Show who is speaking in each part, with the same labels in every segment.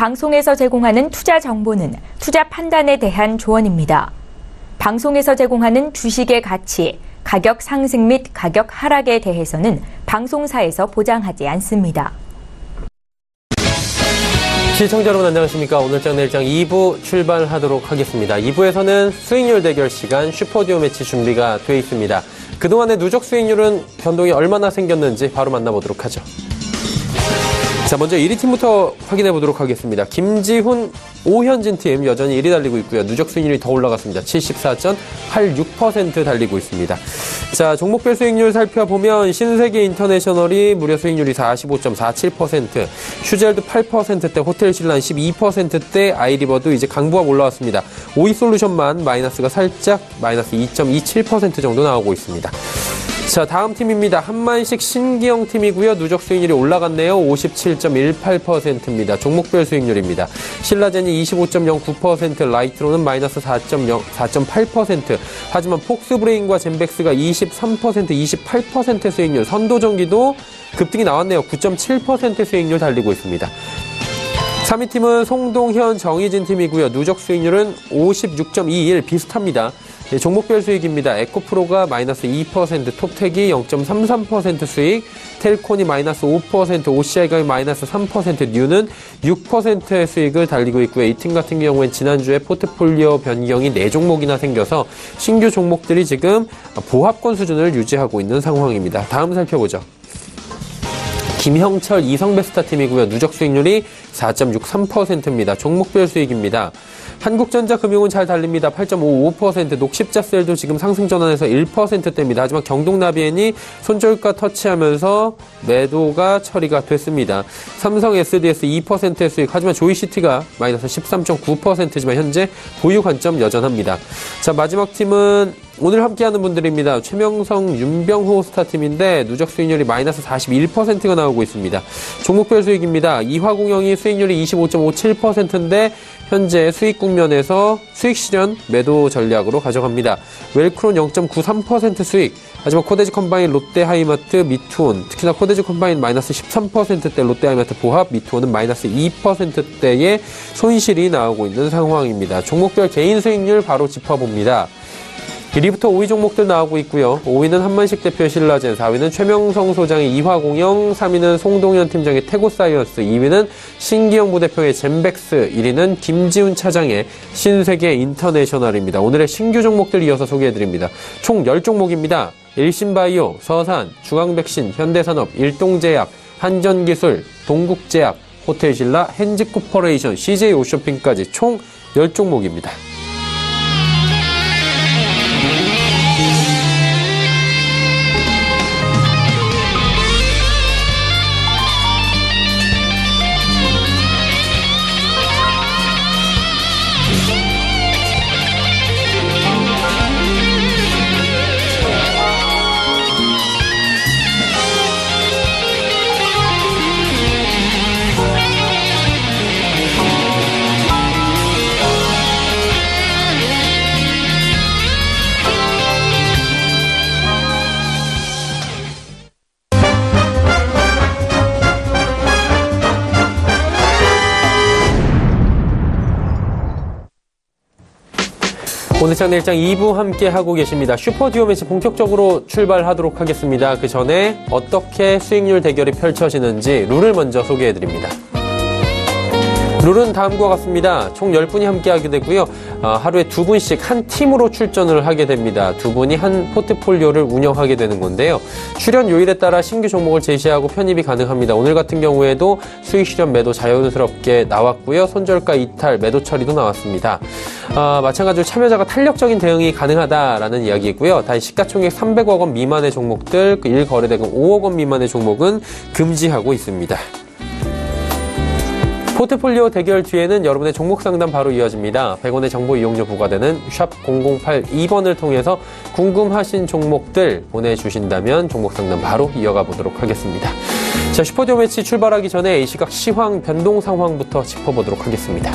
Speaker 1: 방송에서 제공하는 투자 정보는 투자 판단에 대한 조언입니다. 방송에서 제공하는 주식의 가치, 가격 상승 및 가격 하락에 대해서는 방송사에서 보장하지 않습니다.
Speaker 2: 시청자 여러분 안녕하십니까. 오늘장 내일장 2부 출발하도록 하겠습니다. 2부에서는 수익률 대결 시간 슈퍼듀오 매치 준비가 되어 있습니다. 그동안의 누적 수익률은 변동이 얼마나 생겼는지 바로 만나보도록 하죠. 자, 먼저 1위 팀부터 확인해 보도록 하겠습니다. 김지훈, 오현진 팀 여전히 1위 달리고 있고요. 누적 수익률이 더 올라갔습니다. 74.86% 달리고 있습니다. 자, 종목별 수익률 살펴보면 신세계 인터내셔널이 무려 수익률이 45.47%, 슈젤도 8%대, 호텔신라 12%대, 아이리버도 이제 강부합 올라왔습니다. 오이솔루션만 마이너스가 살짝 마이너스 2.27% 정도 나오고 있습니다. 자, 다음 팀입니다. 한만식 신기영 팀이고요. 누적 수익률이 올라갔네요. 57.18%입니다. 종목별 수익률입니다. 신라젠이 25.09%, 라이트로는 마이너스 4.8%. 하지만 폭스브레인과 젠백스가 23%, 28% 수익률, 선도전기도 급등이 나왔네요. 9.7% 수익률 달리고 있습니다. 3위 팀은 송동현, 정희진 팀이고요. 누적 수익률은 56.21, 비슷합니다. 네, 종목별 수익입니다. 에코프로가 마이너스 2%, 톱텍이 0.33% 수익, 텔콘이 마이너스 5%, OCI가 마이너스 3%, 뉴는 6%의 수익을 달리고 있고요. 이 팀 같은 경우엔 지난주에 포트폴리오 변경이 4종목이나 생겨서 신규 종목들이 지금 보합권 수준을 유지하고 있는 상황입니다. 다음 살펴보죠. 김형철, 이성베스타 팀이고요. 누적 수익률이 4.63%입니다. 종목별 수익입니다. 한국전자금융은 잘 달립니다. 8.55%, 녹십자셀도 지금 상승 전환해서 1%대입니다. 하지만 경동나비엔이 손절가 터치하면서 매도가 처리가 됐습니다. 삼성 SDS 2%의 수익, 하지만 조이시티가 마이너스 13.9%지만 현재 보유 관점 여전합니다. 자, 마지막 팀은 오늘 함께하는 분들입니다. 최명성, 윤병호 스타팀인데 누적 수익률이 마이너스 41%가 나오고 있습니다. 종목별 수익입니다. 이화공영이 수익률이 25.57%인데 현재 수익 국면에서 수익 실현 매도 전략으로 가져갑니다. 웰크론 0.93% 수익, 하지만 코데지 컴바인, 롯데하이마트, 미투온, 특히나 코데지 컴바인 마이너스 13%대, 롯데하이마트 보합, 미투온은 마이너스 2%대의 손실이 나오고 있는 상황입니다. 종목별 개인 수익률 바로 짚어봅니다. 1위부터 5위 종목들 나오고 있고요. 5위는 한만식 대표의 신라젠, 4위는 최명성 소장의 이화공영, 3위는 송동현 팀장의 태고사이언스, 2위는 신기영 부대표의 젠백스, 1위는 김지훈 차장의 신세계 인터내셔널입니다. 오늘의 신규 종목들 이어서 소개해드립니다. 총 10종목입니다. 일신바이오, 서산, 중앙백신, 현대산업, 일동제약, 한전기술, 동국제약, 호텔신라, 헨지코퍼레이션, CJ오쇼핑까지 총 10종목입니다. 오늘 장 내일장 2부 함께 하고 계십니다. 슈퍼듀오 매치 본격적으로 출발하도록 하겠습니다. 그 전에 어떻게 수익률 대결이 펼쳐지는지 룰을 먼저 소개해드립니다. 룰은 다음과 같습니다. 총 10분이 함께하게 되고요. 하루에 2분씩 한 팀으로 출전을 하게 됩니다. 2분이 한 포트폴리오를 운영하게 되는 건데요. 출연 요일에 따라 신규 종목을 제시하고 편입이 가능합니다. 오늘 같은 경우에도 수익 실현 매도 자연스럽게 나왔고요. 손절가 이탈, 매도 처리도 나왔습니다. 마찬가지로 참여자가 탄력적인 대응이 가능하다라는 이야기이고요. 단 시가총액 300억 원 미만의 종목들, 1거래대금 5억 원 미만의 종목은 금지하고 있습니다. 포트폴리오 대결 뒤에는 여러분의 종목 상담 바로 이어집니다. 100원의 정보 이용료 부과되는 샵 0082번을 통해서 궁금하신 종목들 보내주신다면 종목 상담 바로 이어가 보도록 하겠습니다. 자, 슈퍼듀오 매치 출발하기 전에 이 시각 시황 변동 상황부터 짚어보도록 하겠습니다.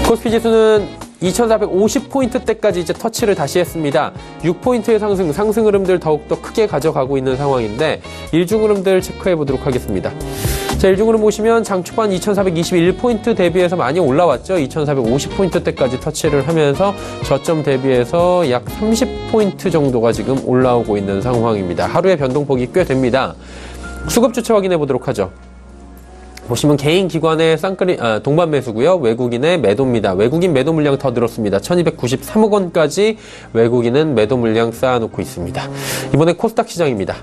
Speaker 2: 코스피 지수는 2450포인트대까지 이제 터치를 다시 했습니다. 6포인트의 상승 흐름들 더욱더 크게 가져가고 있는 상황인데 일중 흐름들 체크해 보도록 하겠습니다. 자, 일중으로 보시면 장 초반 2421포인트 대비해서 많이 올라왔죠. 2450포인트대까지 터치를 하면서 저점 대비해서 약 30포인트 정도가 지금 올라오고 있는 상황입니다. 하루의 변동폭이 꽤 됩니다. 수급 주체 확인해 보도록 하죠. 보시면 개인 기관의 동반 매수고요. 외국인의 매도입니다. 외국인 매도 물량 더 늘었습니다. 1293억 원까지 외국인은 매도 물량 쌓아놓고 있습니다. 이번에 코스닥 시장입니다.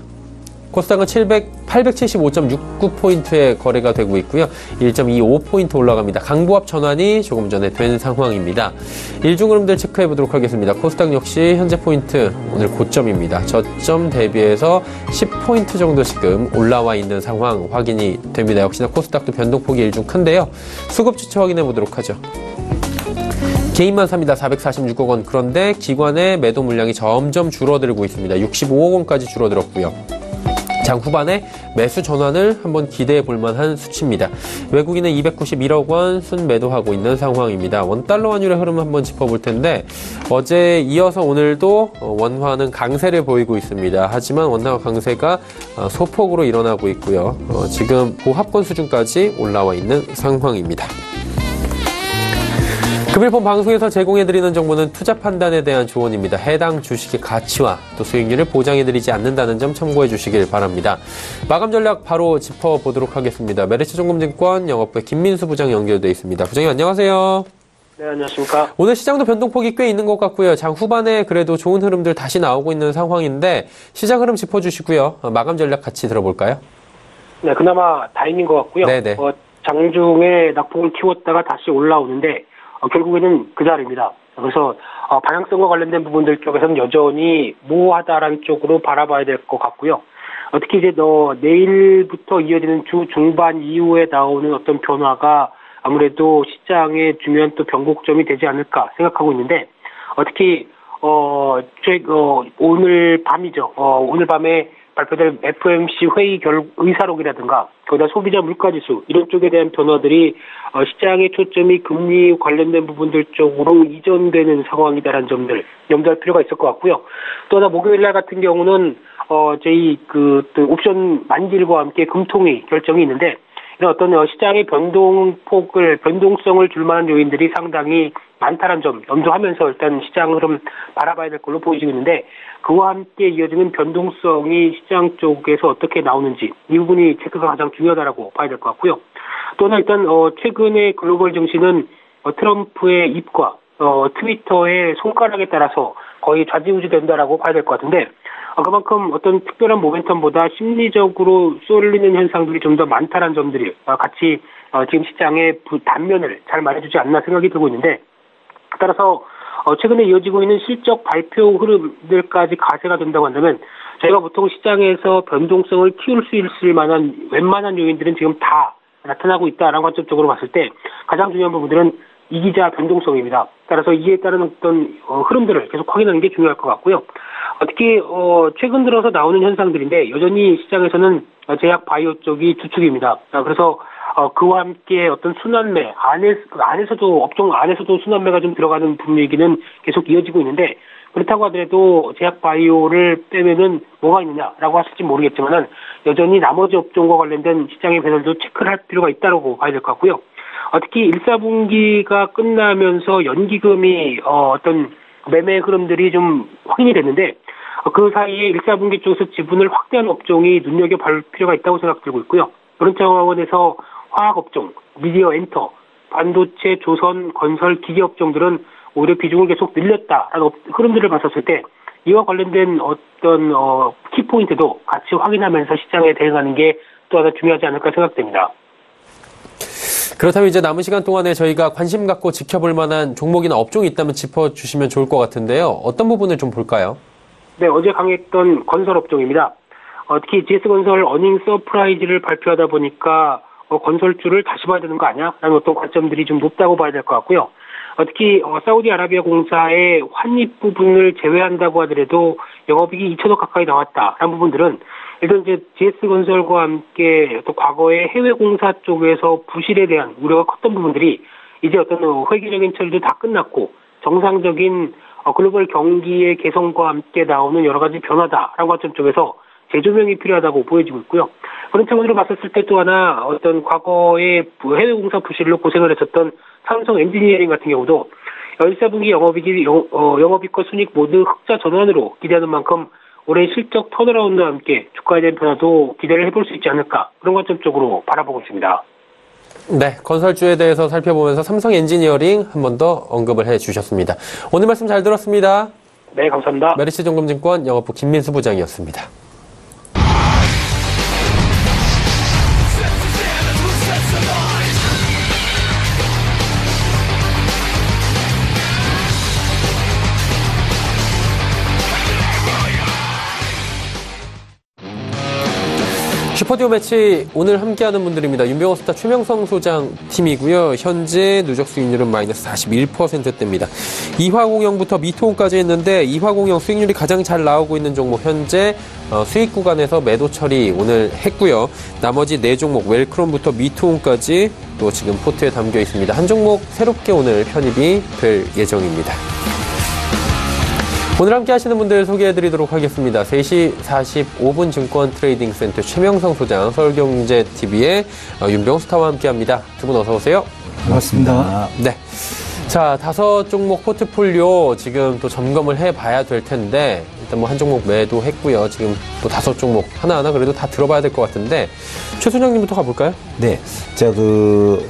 Speaker 2: 코스닥은 875.69포인트에 거래가 되고 있고요. 1.25포인트 올라갑니다. 강보합 전환이 조금 전에 된 상황입니다. 일중 흐름들 체크해 보도록 하겠습니다. 코스닥 역시 현재 포인트 오늘 고점입니다. 저점 대비해서 10포인트 정도 지금 올라와 있는 상황 확인이 됩니다. 역시나 코스닥도 변동폭이 일중 큰데요. 수급 주체 확인해 보도록 하죠. 개인만 삽니다. 446억 원. 그런데 기관의 매도 물량이 점점 줄어들고 있습니다. 65억 원까지 줄어들었고요. 장 후반에 매수 전환을 한번 기대해 볼 만한 수치입니다. 외국인은 291억 원 순매도하고 있는 상황입니다. 원달러 환율의 흐름 한번 짚어볼 텐데 어제 이어서 오늘도 원화는 강세를 보이고 있습니다. 하지만 원화 강세가 소폭으로 일어나고 있고요. 지금 보합권 수준까지 올라와 있는 상황입니다. 금일폰 방송에서 제공해드리는 정보는 투자 판단에 대한 조언입니다. 해당 주식의 가치와 또 수익률을 보장해드리지 않는다는 점 참고해 주시길 바랍니다. 마감 전략 바로 짚어보도록 하겠습니다. 메리츠증권증권 영업부의 김민수 부장 연결되어 있습니다. 부장님 안녕하세요.
Speaker 3: 네, 안녕하십니까.
Speaker 2: 오늘 시장도 변동폭이 꽤 있는 것 같고요. 장 후반에 그래도 좋은 흐름들 다시 나오고 있는 상황인데 시장 흐름 짚어주시고요. 마감 전략 같이 들어볼까요?
Speaker 3: 네, 그나마 다행인 것 같고요.
Speaker 2: 네네.
Speaker 3: 장중에 낙폭을 키웠다가 다시 올라오는데 결국에는 그 자리입니다. 그래서 방향성과 관련된 부분들 쪽에서는 여전히 모호하다라는 쪽으로 바라봐야 될 것 같고요. 특히 이제 내일부터 이어지는 주 중반 이후에 나오는 어떤 변화가 아무래도 시장의 중요한 또 변곡점이 되지 않을까 생각하고 있는데 특히 오늘 밤이죠. 오늘 밤에 발표될 FOMC 회의 의사록이라든가 거기다 소비자 물가지수 이런 쪽에 대한 변화들이 시장의 초점이 금리 관련된 부분들 쪽으로 이전되는 상황이다라는 점들 염두할 필요가 있을 것 같고요. 또 하나 목요일 날 같은 경우는 저희 또 옵션 만기일과 함께 금통위 결정이 있는데 이런 어떤 시장의 변동성을 줄 만한 요인들이 상당히 많다는 점 염두하면서 일단 시장 흐름 바라봐야 될 걸로 보이고 있는데 그와 함께 이어지는 변동성이 시장 쪽에서 어떻게 나오는지 이 부분이 체크가 가장 중요하다고 봐야 될 것 같고요. 또는 일단 최근의 글로벌 증시는 트럼프의 입과 트위터의 손가락에 따라서 거의 좌지우지 된다라고 봐야 될 것 같은데 그만큼 어떤 특별한 모멘텀보다 심리적으로 쏠리는 현상들이 좀 더 많다는 점들이 같이 지금 시장의 단면을 잘 말해주지 않나 생각이 들고 있는데 따라서 최근에 이어지고 있는 실적 발표 흐름들까지 가세가 된다고 한다면 저희가 보통 시장에서 변동성을 키울 수 있을 만한 웬만한 요인들은 지금 다 나타나고 있다라는 관점적으로 봤을 때 가장 중요한 부분들은 이기자 변동성입니다. 따라서 이에 따른 어떤 흐름들을 계속 확인하는 게 중요할 것 같고요. 특히 최근 들어서 나오는 현상들인데 여전히 시장에서는 제약 바이오 쪽이 주축입니다. 그래서 그와 함께 어떤 순환매 안에서도 업종 안에서도 순환매가 좀 들어가는 분위기는 계속 이어지고 있는데 그렇다고 하더라도 제약 바이오를 빼면은 뭐가 있느냐라고 하실지 모르겠지만은 여전히 나머지 업종과 관련된 시장의 변화도 체크를 할 필요가 있다고 봐야 될 것 같고요. 특히 1사분기가 끝나면서 연기금이 어떤 매매 흐름들이 좀 확인이 됐는데 그 사이에 1사분기 쪽에서 지분을 확대한 업종이 눈여겨볼 필요가 있다고 생각들고 있고요. 그런 차원에서 화학업종, 미디어 엔터, 반도체, 조선, 건설, 기계 업종들은 오히려 비중을 계속 늘렸다라는 흐름들을 봤었을 때 이와 관련된 어떤 키포인트도 같이 확인하면서 시장에 대응하는 게 또 하나 중요하지 않을까 생각됩니다.
Speaker 2: 그렇다면 이제 남은 시간 동안에 저희가 관심 갖고 지켜볼 만한 종목이나 업종이 있다면 짚어주시면 좋을 것 같은데요. 어떤 부분을 좀 볼까요?
Speaker 3: 네, 어제 강했던 건설업종입니다. 특히 GS건설 어닝 서프라이즈를 발표하다 보니까 건설주를 다시 봐야 되는 거 아니야? 라는 어떤 관점들이 좀 높다고 봐야 될 것 같고요. 특히 사우디아라비아 공사의 환입 부분을 제외한다고 하더라도 영업이익이 2천억 가까이 나왔다라는 부분들은 일단 이제 GS건설과 함께 또 과거에 해외 공사 쪽에서 부실에 대한 우려가 컸던 부분들이 이제 어떤 회계적인 처리도 다 끝났고 정상적인 글로벌 경기의 개선과 함께 나오는 여러 가지 변화다라는 관점 쪽에서 재조명이 필요하다고 보여지고 있고요. 그런 차원으로 봤었을 때 또 하나 어떤 과거에 해외 공사 부실로 고생을 했었던 삼성 엔지니어링 같은 경우도 1사분기 영업이익과 순이익 모두 흑자 전환으로 기대하는 만큼 올해 실적 턴어라운드와 함께 주가에 대한 변화도 기대를 해볼 수 있지 않을까, 그런 관점 쪽으로 바라보고 있습니다.
Speaker 2: 네, 건설주에 대해서 살펴보면서 삼성 엔지니어링 한 번 더 언급을 해주셨습니다. 오늘 말씀 잘 들었습니다.
Speaker 3: 네, 감사합니다.
Speaker 2: 메리츠증권증권 영업부 김민수 부장이었습니다. 슈퍼듀오 매치 오늘 함께하는 분들입니다. 윤병호 스타 최명성 소장 팀이고요. 현재 누적 수익률은 마이너스 41%대입니다. 이화공영부터 미토홈까지 했는데 이화공영 수익률이 가장 잘 나오고 있는 종목, 현재 수익 구간에서 매도 처리 오늘 했고요. 나머지 4종목 웰크롬부터 미토홈까지 또 지금 포트에 담겨 있습니다. 한 종목 새롭게 오늘 편입이 될 예정입니다. 오늘 함께 하시는 분들 소개해드리도록 하겠습니다. 3시 45분 증권 트레이딩 센터 최명성 소장, 서울경제TV의 윤병호 스타와 함께 합니다. 두 분 어서 오세요.
Speaker 4: 반갑습니다.
Speaker 2: 네. 자, 5종목 포트폴리오 지금 또 점검을 해봐야 될 텐데, 일단 뭐 한 종목 매도했고요. 지금 또 5종목 하나하나 그래도 다 들어봐야 될 것 같은데, 최 소장님부터 가볼까요?
Speaker 4: 네. 제가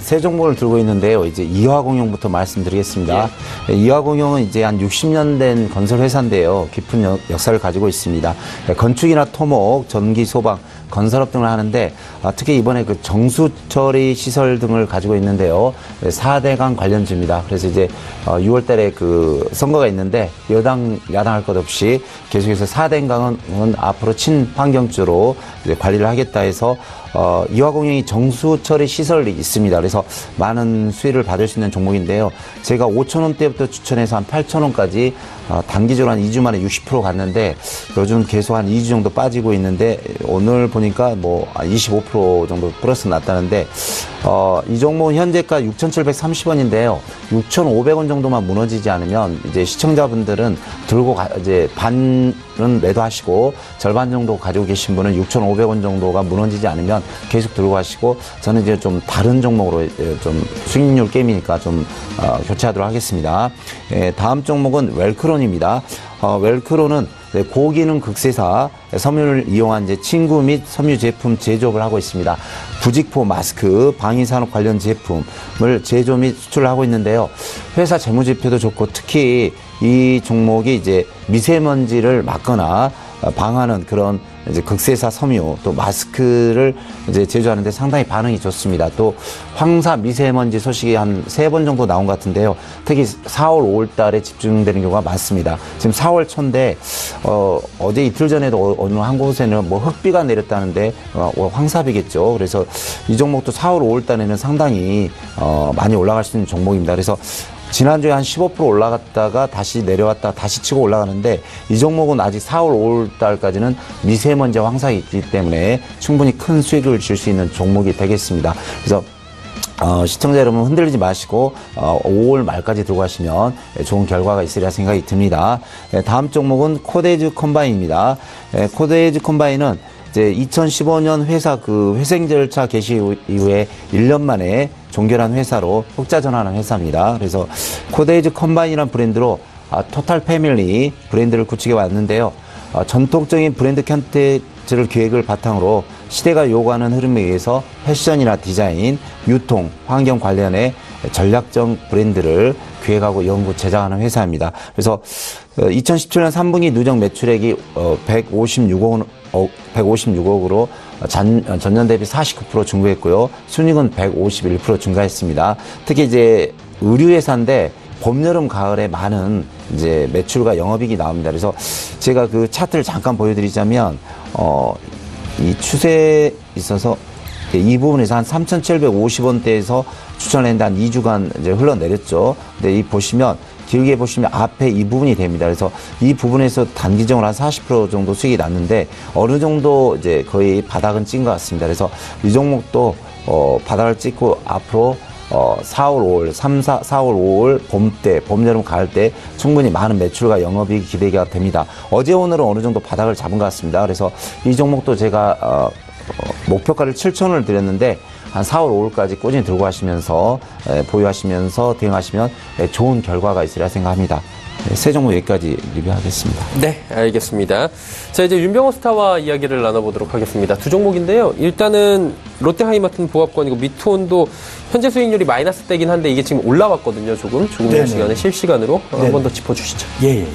Speaker 4: 세 종목을 들고 있는데요. 이제 이화공영부터 말씀드리겠습니다. 예. 이화공영은 이제 한 60년 된 건설회사인데요. 깊은 역사를 가지고 있습니다. 건축이나 토목, 전기, 소방, 건설업 등을 하는데, 특히 이번에 그 정수처리 시설 등을 가지고 있는데요. 4대강 관련주입니다. 그래서 이제 6월 달에 그 선거가 있는데 여당, 야당 할 것 없이 계속해서 4대강은 앞으로 친환경주로 이제 관리를 하겠다 해서 이화공영이 정수처리 시설이 있습니다. 그래서 많은 수혜를 받을 수 있는 종목인데요. 제가 5,000원대부터 추천해서 한 8,000원까지 단기적으로 한 2주 만에 60% 갔는데, 요즘 계속 한 2주 정도 빠지고 있는데, 오늘 보니까 뭐 25% 정도 플러스 났다는데, 이 종목은 현재가 6,730원인데요. 6,500원 정도만 무너지지 않으면 이제 시청자분들은 이제 반은 매도하시고 절반 정도 가지고 계신 분은 6,500원 정도가 무너지지 않으면 계속 들고 가시고, 저는 이제 좀 다른 종목으로 좀 수익률 게임이니까 좀 교체하도록 하겠습니다. 다음 종목은 웰크론입니다. 웰크론은 고기능 극세사 섬유를 이용한 이제 침구 및 섬유 제품 제조업을 하고 있습니다. 부직포 마스크, 방위산업 관련 제품을 제조 및 수출을 하고 있는데요. 회사 재무제표도 좋고, 특히 이 종목이 이제 미세먼지를 막거나 방하는 그런 이제 극세사 섬유, 또 마스크를 이제 제조하는데 상당히 반응이 좋습니다. 또 황사 미세먼지 소식이 한 3번 정도 나온 것 같은데요. 특히 4월, 5월 달에 집중되는 경우가 많습니다. 지금 4월 초인데, 어제 이틀 전에도 어느 한 곳에는 뭐 흑비가 내렸다는데, 황사비겠죠. 그래서 이 종목도 4월, 5월 달에는 상당히, 많이 올라갈 수 있는 종목입니다. 그래서 지난주에 한 15% 올라갔다가 다시 내려왔다 다시 치고 올라가는데, 이 종목은 아직 4월, 5월 달까지는 미세먼지 황사가 있기 때문에 충분히 큰 수익을 줄 수 있는 종목이 되겠습니다. 그래서 시청자 여러분 흔들리지 마시고 5월 말까지 들고 가시면 좋은 결과가 있으리라 생각이 듭니다. 다음 종목은 코데이즈 컴바인입니다. 코데이즈 컴바인은 이제 2015년 회사 그 회생 절차 개시 이후에 1년 만에 종결한 회사로 흑자 전환한 회사입니다. 그래서 코데이즈 컴바인이라는 브랜드로 토탈 패밀리 브랜드를 구축해 왔는데요. 전통적인 브랜드 컨텐츠를 기획을 바탕으로 시대가 요구하는 흐름에 의해서 패션이나 디자인, 유통, 환경 관련해 전략적 브랜드를 기획하고 연구, 제작하는 회사입니다. 그래서 2017년 3분기 누적 매출액이 156억으로 전년 대비 49% 증가했고요. 순이익은 151% 증가했습니다. 특히 이제 의류회사인데 봄, 여름, 가을에 많은 이제 매출과 영업이익이 나옵니다. 그래서 제가 그 차트를 잠깐 보여드리자면, 이 추세에 있어서 이 부분에서 한 3,750원대에서 추천했는데 한 2주간 이제 흘러내렸죠. 근데 이 보시면, 길게 보시면 앞에 이 부분이 됩니다. 그래서 이 부분에서 단기적으로 한 40% 정도 수익이 났는데, 어느 정도 이제 거의 바닥은 찐 것 같습니다. 그래서 이 종목도, 바닥을 찍고 앞으로 4월, 5월 봄 때, 봄, 여름, 가을 때 충분히 많은 매출과 영업이익이 기대가 됩니다. 어제 오늘은 어느 정도 바닥을 잡은 것 같습니다. 그래서 이 종목도 제가 목표가를 7,000원을 드렸는데 한 4월, 5월까지 꾸준히 들고 가시면서 보유하시면서 대응하시면 좋은 결과가 있으리라 생각합니다. 세 종목 여기까지 리뷰하겠습니다.
Speaker 2: 네, 알겠습니다. 자, 이제 윤병호 스타와 이야기를 나눠보도록 하겠습니다. 두 종목인데요. 일단은 롯데하이마트는 보합권이고 미투온도 현재 수익률이 마이너스 대긴 한데 이게 지금 올라왔거든요. 조금 시간에 실시간으로 한 번 더 짚어주시죠.
Speaker 5: 예.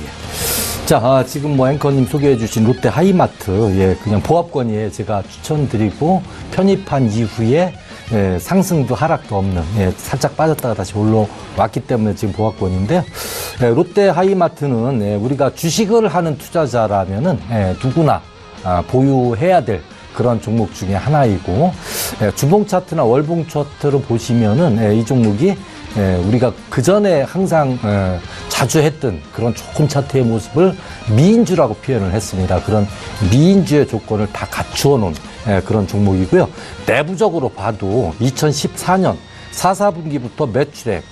Speaker 5: 자, 지금 뭐 앵커님 소개해 주신 롯데 하이마트, 그냥 보합권이에 제가 추천드리고 편입한 이후에 상승도 하락도 없는, 살짝 빠졌다가 다시 올라왔기 때문에 지금 보합권인데, 롯데 하이마트는 우리가 주식을 하는 투자자라면은 누구나 보유해야 될 그런 종목 중에 하나이고, 주봉 차트나 월봉 차트를 보시면은 이 종목이 우리가 그 전에 항상 자주 했던 그런 좋은 차트의 모습을 미인주라고 표현을 했습니다. 그런 미인주의 조건을 다 갖추어 놓은 그런 종목이고요. 내부적으로 봐도 2014년 4, 4분기부터 매출액,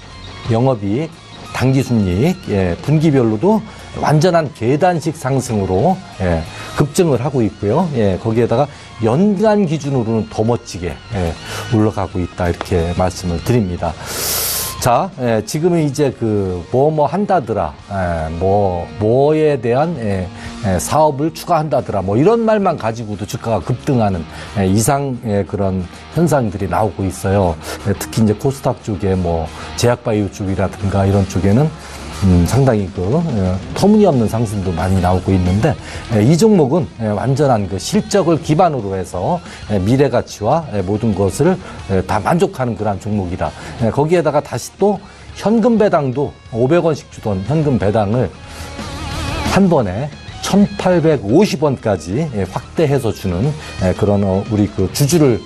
Speaker 5: 영업이익, 당기순이익, 분기별로도 완전한 계단식 상승으로 급증을 하고 있고요. 거기에다가 연간 기준으로는 더 멋지게 올라가고 있다, 이렇게 말씀을 드립니다. 자, 지금은 이제 뭐뭐 한다더라, 뭐에 대한 사업을 추가한다더라, 뭐 이런 말만 가지고도 주가가 급등하는 이상의 그런 현상들이 나오고 있어요. 특히 이제 코스닥 쪽에 뭐 제약바이오 쪽이라든가 이런 쪽에는 상당히 터무니없는 상승도 많이 나오고 있는데, 이 종목은 완전한 실적을 기반으로 해서 미래 가치와 모든 것을 다 만족하는 그런 종목이다. 거기에다가 다시 또 현금 배당도 500원씩 주던 현금 배당을 한 번에 1,850원까지 확대해서 주는 그런 우리 주주를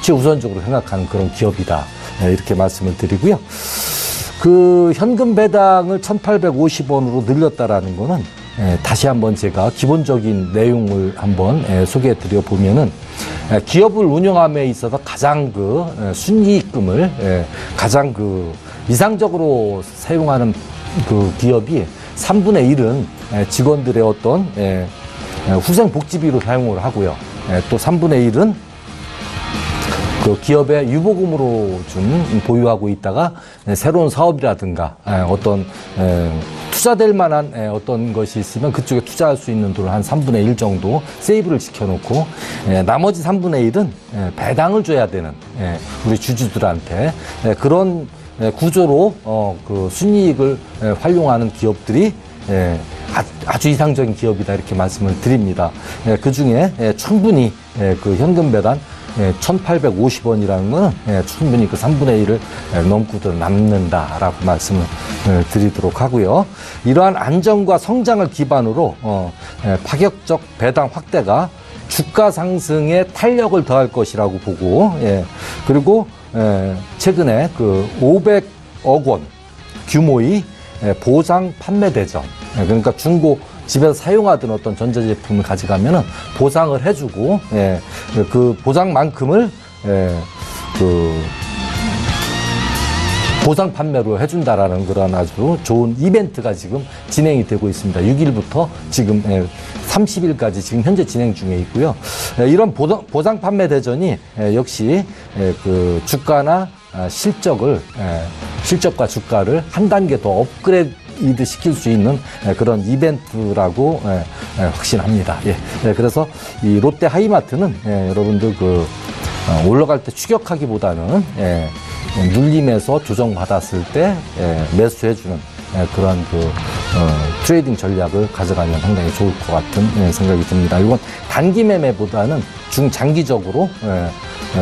Speaker 5: 최우선적으로 생각하는 그런 기업이다. 이렇게 말씀을 드리고요. 현금 배당을 1,850원으로 늘렸다라는 거는 다시 한번 제가 기본적인 내용을 한번 소개해 드려 보면은, 기업을 운영함에 있어서 가장 순이익금을 가장 이상적으로 사용하는 기업이 3분의 1은 직원들의 어떤 후생 복지비로 사용을 하고요. 또 3분의 1은 기업의 유보금으로 좀 보유하고 있다가 새로운 사업이라든가 어떤 투자될 만한 어떤 것이 있으면 그쪽에 투자할 수 있는 돈을 한 3분의 1 정도 세이브를 시켜놓고, 나머지 3분의 1은 배당을 줘야 되는 우리 주주들한테 그런 구조로 순이익을 활용하는 기업들이 아주 이상적인 기업이다, 이렇게 말씀을 드립니다. 그 중에 충분히 현금 배당 1,850원이라는 거는 충분히 3분의 1을 넘고도 남는다라고 말씀을 드리도록 하고요. 이러한 안정과 성장을 기반으로 파격적 배당 확대가 주가 상승에 탄력을 더할 것이라고 보고, 그리고 최근에 500억 원 규모의 보상 판매 대전, 그러니까 중고 집에서 사용하던 어떤 전자제품을 가져가면은 보상을 해주고, 그 보상만큼을 보상 판매로 해준다라는 그런 아주 좋은 이벤트가 지금 진행이 되고 있습니다. 6일부터 지금 30일까지 지금 현재 진행 중에 있고요. 이런 보상 판매 대전이 역시 주가나 실적과 주가를 한 단계 더 업그레이드 시킬 수 있는 그런 이벤트라고 확신합니다. 그래서 이 롯데 하이마트는 여러분들 올라갈 때 추격하기보다는 눌림에서 조정받았을 때 매수해주는 그런 트레이딩 전략을 가져가면 상당히 좋을 것 같은 생각이 듭니다. 이건 단기 매매보다는 중장기적으로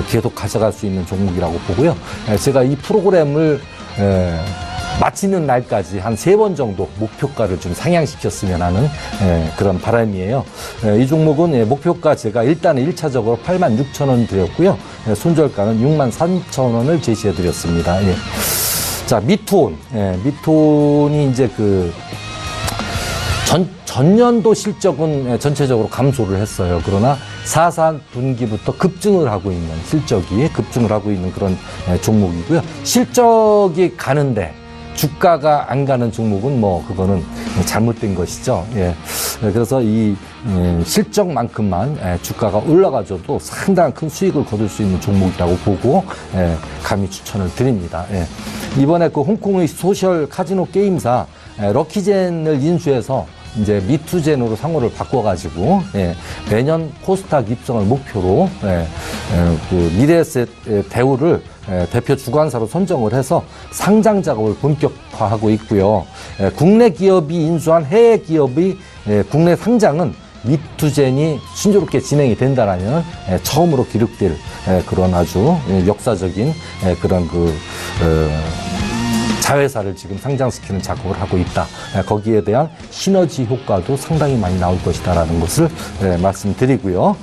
Speaker 5: 계속 가져갈 수 있는 종목이라고 보고요. 제가 이 프로그램을 마치는 날까지 한 3번 정도 목표가를 좀 상향시켰으면 하는 그런 바람이에요. 이 종목은 목표가 제가 일단은 1차적으로 86,000원 드렸고요. 손절가는 63,000원을 제시해 드렸습니다. 자, 미투온. 미투온이 이제 전년도 실적은 전체적으로 감소를 했어요. 그러나 4분기부터 급증을 하고 있는, 실적이 급증을 하고 있는 그런 종목이고요. 실적이 가는데 주가가 안 가는 종목은 뭐 그거는 잘못된 것이죠. 예. 그래서 이 실적만큼만 주가가 올라가줘도 상당한 큰 수익을 거둘 수 있는 종목이라고 보고 감히 추천을 드립니다. 예. 이번에 그 홍콩의 소셜 카지노 게임사 럭키젠을 인수해서 이제 미투젠으로 상호를 바꿔가지고 내년 코스닥 입성을 목표로 그 미래에셋 대우를 대표 주관사로 선정을 해서 상장 작업을 본격화하고 있고요. 국내 기업이 인수한 해외 기업의 국내 상장은 미투젠이 순조롭게 진행이 된다라면 처음으로 기록될 그런 아주 역사적인 그런 자회사를 지금 상장시키는 작업을 하고 있다. 거기에 대한 시너지 효과도 상당히 많이 나올 것이다라는 것을 말씀드리고요.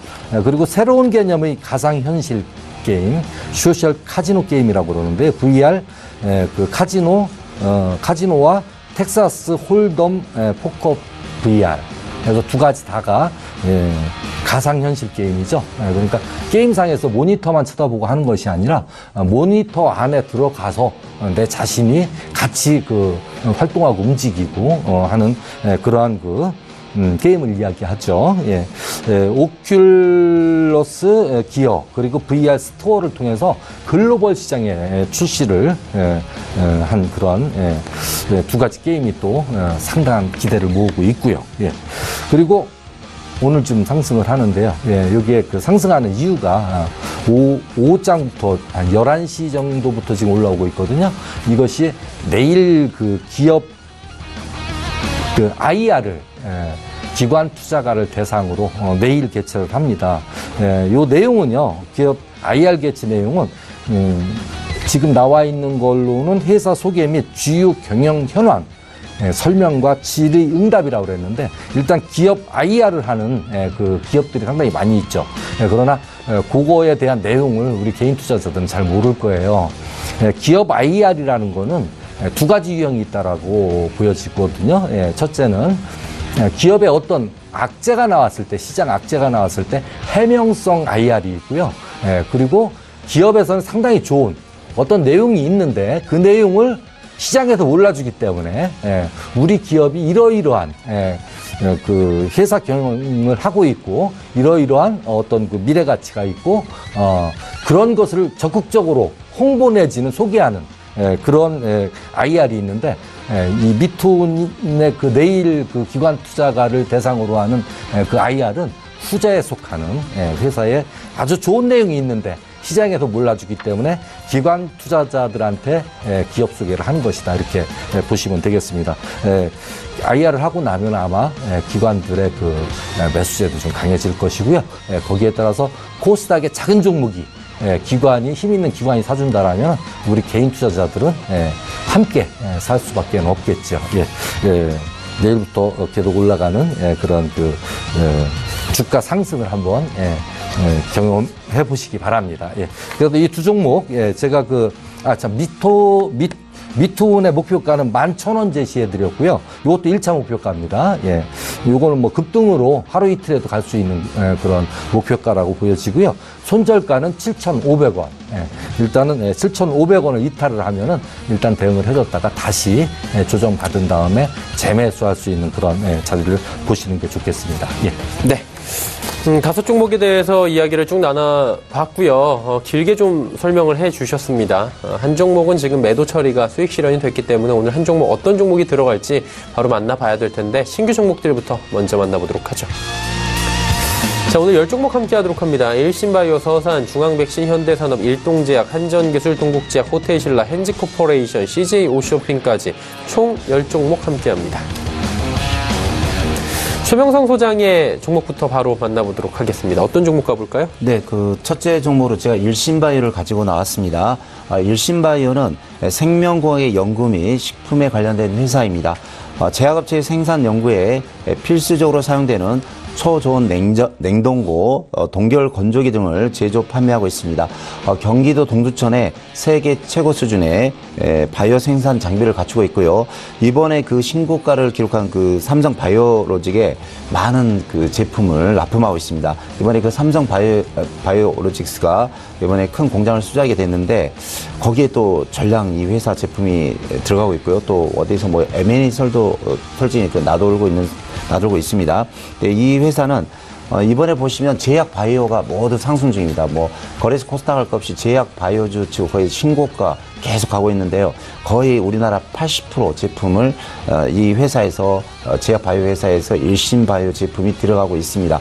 Speaker 5: 그리고 새로운 개념의 가상현실 게임, 소셜 카지노 게임이라고 그러는데 VR 그 카지노와 텍사스 홀덤 포커 VR. 그래서 두 가지 다가 가상현실 게임이죠. 그러니까 게임상에서 모니터만 쳐다보고 하는 것이 아니라 모니터 안에 들어가서 내 자신이 같이 활동하고 움직이고 하는 그러한 게임을 이야기하죠. 오큘러스 기어 그리고 VR 스토어를 통해서 글로벌 시장에 출시를 한 그런 두 가지 게임이 또 상당한 기대를 모으고 있고요. 그리고 오늘 좀 상승을 하는데요. 여기에 상승하는 이유가 오후장부터 한 11시 정도부터 지금 올라오고 있거든요. 이것이 내일 기업 IR을 기관 투자가를 대상으로 내일 개최를 합니다. 요 내용은요, 기업 IR 개최 내용은 지금 나와 있는 걸로는 회사 소개 및 주요 경영 현황, 설명과 질의 응답이라고 그랬는데, 일단 기업 IR을 하는 기업들이 상당히 많이 있죠. 그러나 그거에 대한 내용을 우리 개인 투자자들은 잘 모를 거예요. 기업 IR이라는 거는 두 가지 유형이 있다라고 보여지거든요. 첫째는 기업에 어떤 악재가 나왔을 때, 시장 악재가 나왔을 때 해명성 IR이 있고요. 그리고 기업에서는 상당히 좋은 어떤 내용이 있는데 그 내용을 시장에서 몰라주기 때문에 우리 기업이 이러이러한 회사 경영을 하고 있고 이러이러한 어떤 미래 가치가 있고 그런 것을 적극적으로 홍보 내지는 소개하는 그런 IR이 있는데, 이 미투의 내일 기관 투자가를 대상으로 하는 IR은 후자에 속하는 회사에 아주 좋은 내용이 있는데 시장에서 몰라주기 때문에 기관 투자자들한테 기업 소개를 하는 것이다. 이렇게 보시면 되겠습니다. IR을 하고 나면 아마 기관들의 매수세도 좀 강해질 것이고요. 거기에 따라서 코스닥의 작은 종목이 힘 있는 기관이 사준다라면 우리 개인 투자자들은 함께 살 수밖에 없겠죠. 내일부터 계속 올라가는 그런 주가 상승을 한번 경험해 보시기 바랍니다. 그래도 이 두 종목 제가 미투온의 목표가는 11,000원 제시해 드렸고요. 이것도 1차 목표가입니다. 요거는 급등으로 하루 이틀에도 갈 수 있는 그런 목표가라고 보여지고요. 손절가는 7,500원. 일단은 7,500원을 이탈을 하면은 일단 대응을 해줬다가 다시 조정받은 다음에 재매수할 수 있는 그런 자리를 보시는 게 좋겠습니다.
Speaker 2: 네. 5종목에 대해서 이야기를 쭉 나눠봤고요. 길게 좀 설명을 해주셨습니다. 한 종목은 지금 매도 처리가 수익 실현이 됐기 때문에 오늘 한 종목 어떤 종목이 들어갈지 바로 만나봐야 될 텐데 신규 종목들부터 먼저 만나보도록 하죠. 자, 오늘 10종목 함께 하도록 합니다. 일신바이오, 서산, 중앙백신, 현대산업, 일동제약, 한전기술, 동국제약, 호텔신라, 헨지코퍼레이션, CJ오쇼핑까지 총 10종목 함께 합니다. 최명상 소장의 종목부터 바로 만나보도록 하겠습니다. 어떤 종목 가볼까요?
Speaker 4: 네, 첫째 종목으로 제가 일신바이오를 가지고 나왔습니다. 일신바이오는 생명공학의 연구 및 식품에 관련된 회사입니다. 제약업체의 생산 연구에 필수적으로 사용되는 초저온 냉동고, 동결 건조기 등을 제조 판매하고 있습니다. 경기도 동두천에 세계 최고 수준의 바이오 생산 장비를 갖추고 있고요. 이번에 그 신고가를 기록한 그 삼성 바이오로직에 많은 그 제품을 납품하고 있습니다. 이번에 그 삼성 바이오로직스가 이번에 큰 공장을 수주하게 됐는데 거기에 또 전량 이 회사 제품이 들어가고 있고요. 또 어디서 뭐 M&A 설정이 나돌고 있습니다. 네, 이 회사는 이번에 보시면 제약 바이오가 모두 상승 중입니다. 뭐 거래소 코스닥 할 것 없이 제약 바이오주 지금 거의 신고가 계속 가고 있는데요. 거의 우리나라 80% 제품을 이 회사에서 제약 바이오 회사에서 일신 바이오 제품이 들어가고 있습니다.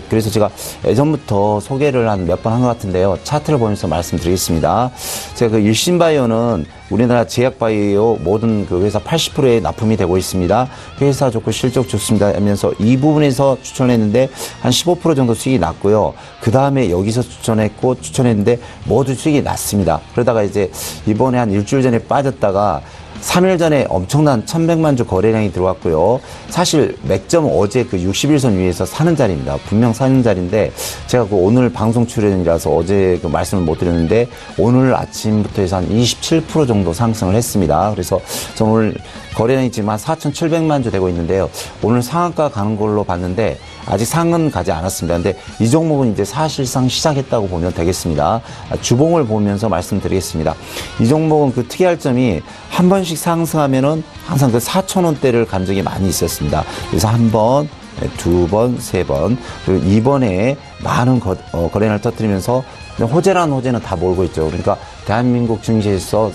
Speaker 4: 그래서 제가 예전부터 소개를 한 몇 번 한 것 같은데요. 차트를 보면서 말씀드리겠습니다. 제가 그 일신 바이오는 우리나라 제약 바이오 모든 그 회사 80%에 납품이 되고 있습니다. 회사 좋고 실적 좋습니다 하면서 이 부분에서 추천했는데 한 15% 정도 수익이 났고요. 그 다음에 여기서 추천했는데 모두 수익이 났습니다. 그러다가 이제 이번에 한 일주일 전에 빠졌다가 3일 전에 엄청난 1100만 주 거래량이 들어왔고요. 사실 맥점 어제 그 60일선 위에서 사는 자리입니다. 분명 사는 자리인데 제가 그 오늘 방송 출연이라서 어제 그 말씀을 못 드렸는데 오늘 아침부터 해서 한 27% 정도 상승을 했습니다. 그래서 저 오늘 거래량이 지금 한 4,700만 주 되고 있는데요. 오늘 상한가 가는 걸로 봤는데 아직 상은 가지 않았습니다. 근데 이 종목은 이제 사실상 시작했다고 보면 되겠습니다. 주봉을 보면서 말씀드리겠습니다. 이 종목은 그 특이할 점이 한 번씩 상승하면은 항상 그 4,000원대를 간 적이 많이 있었습니다. 그래서 한 번, 두 번, 세 번, 그리고 이번에 많은 거래량을 터뜨리면서 호재란 호재는 다 몰고 있죠. 그러니까 대한민국 증시에서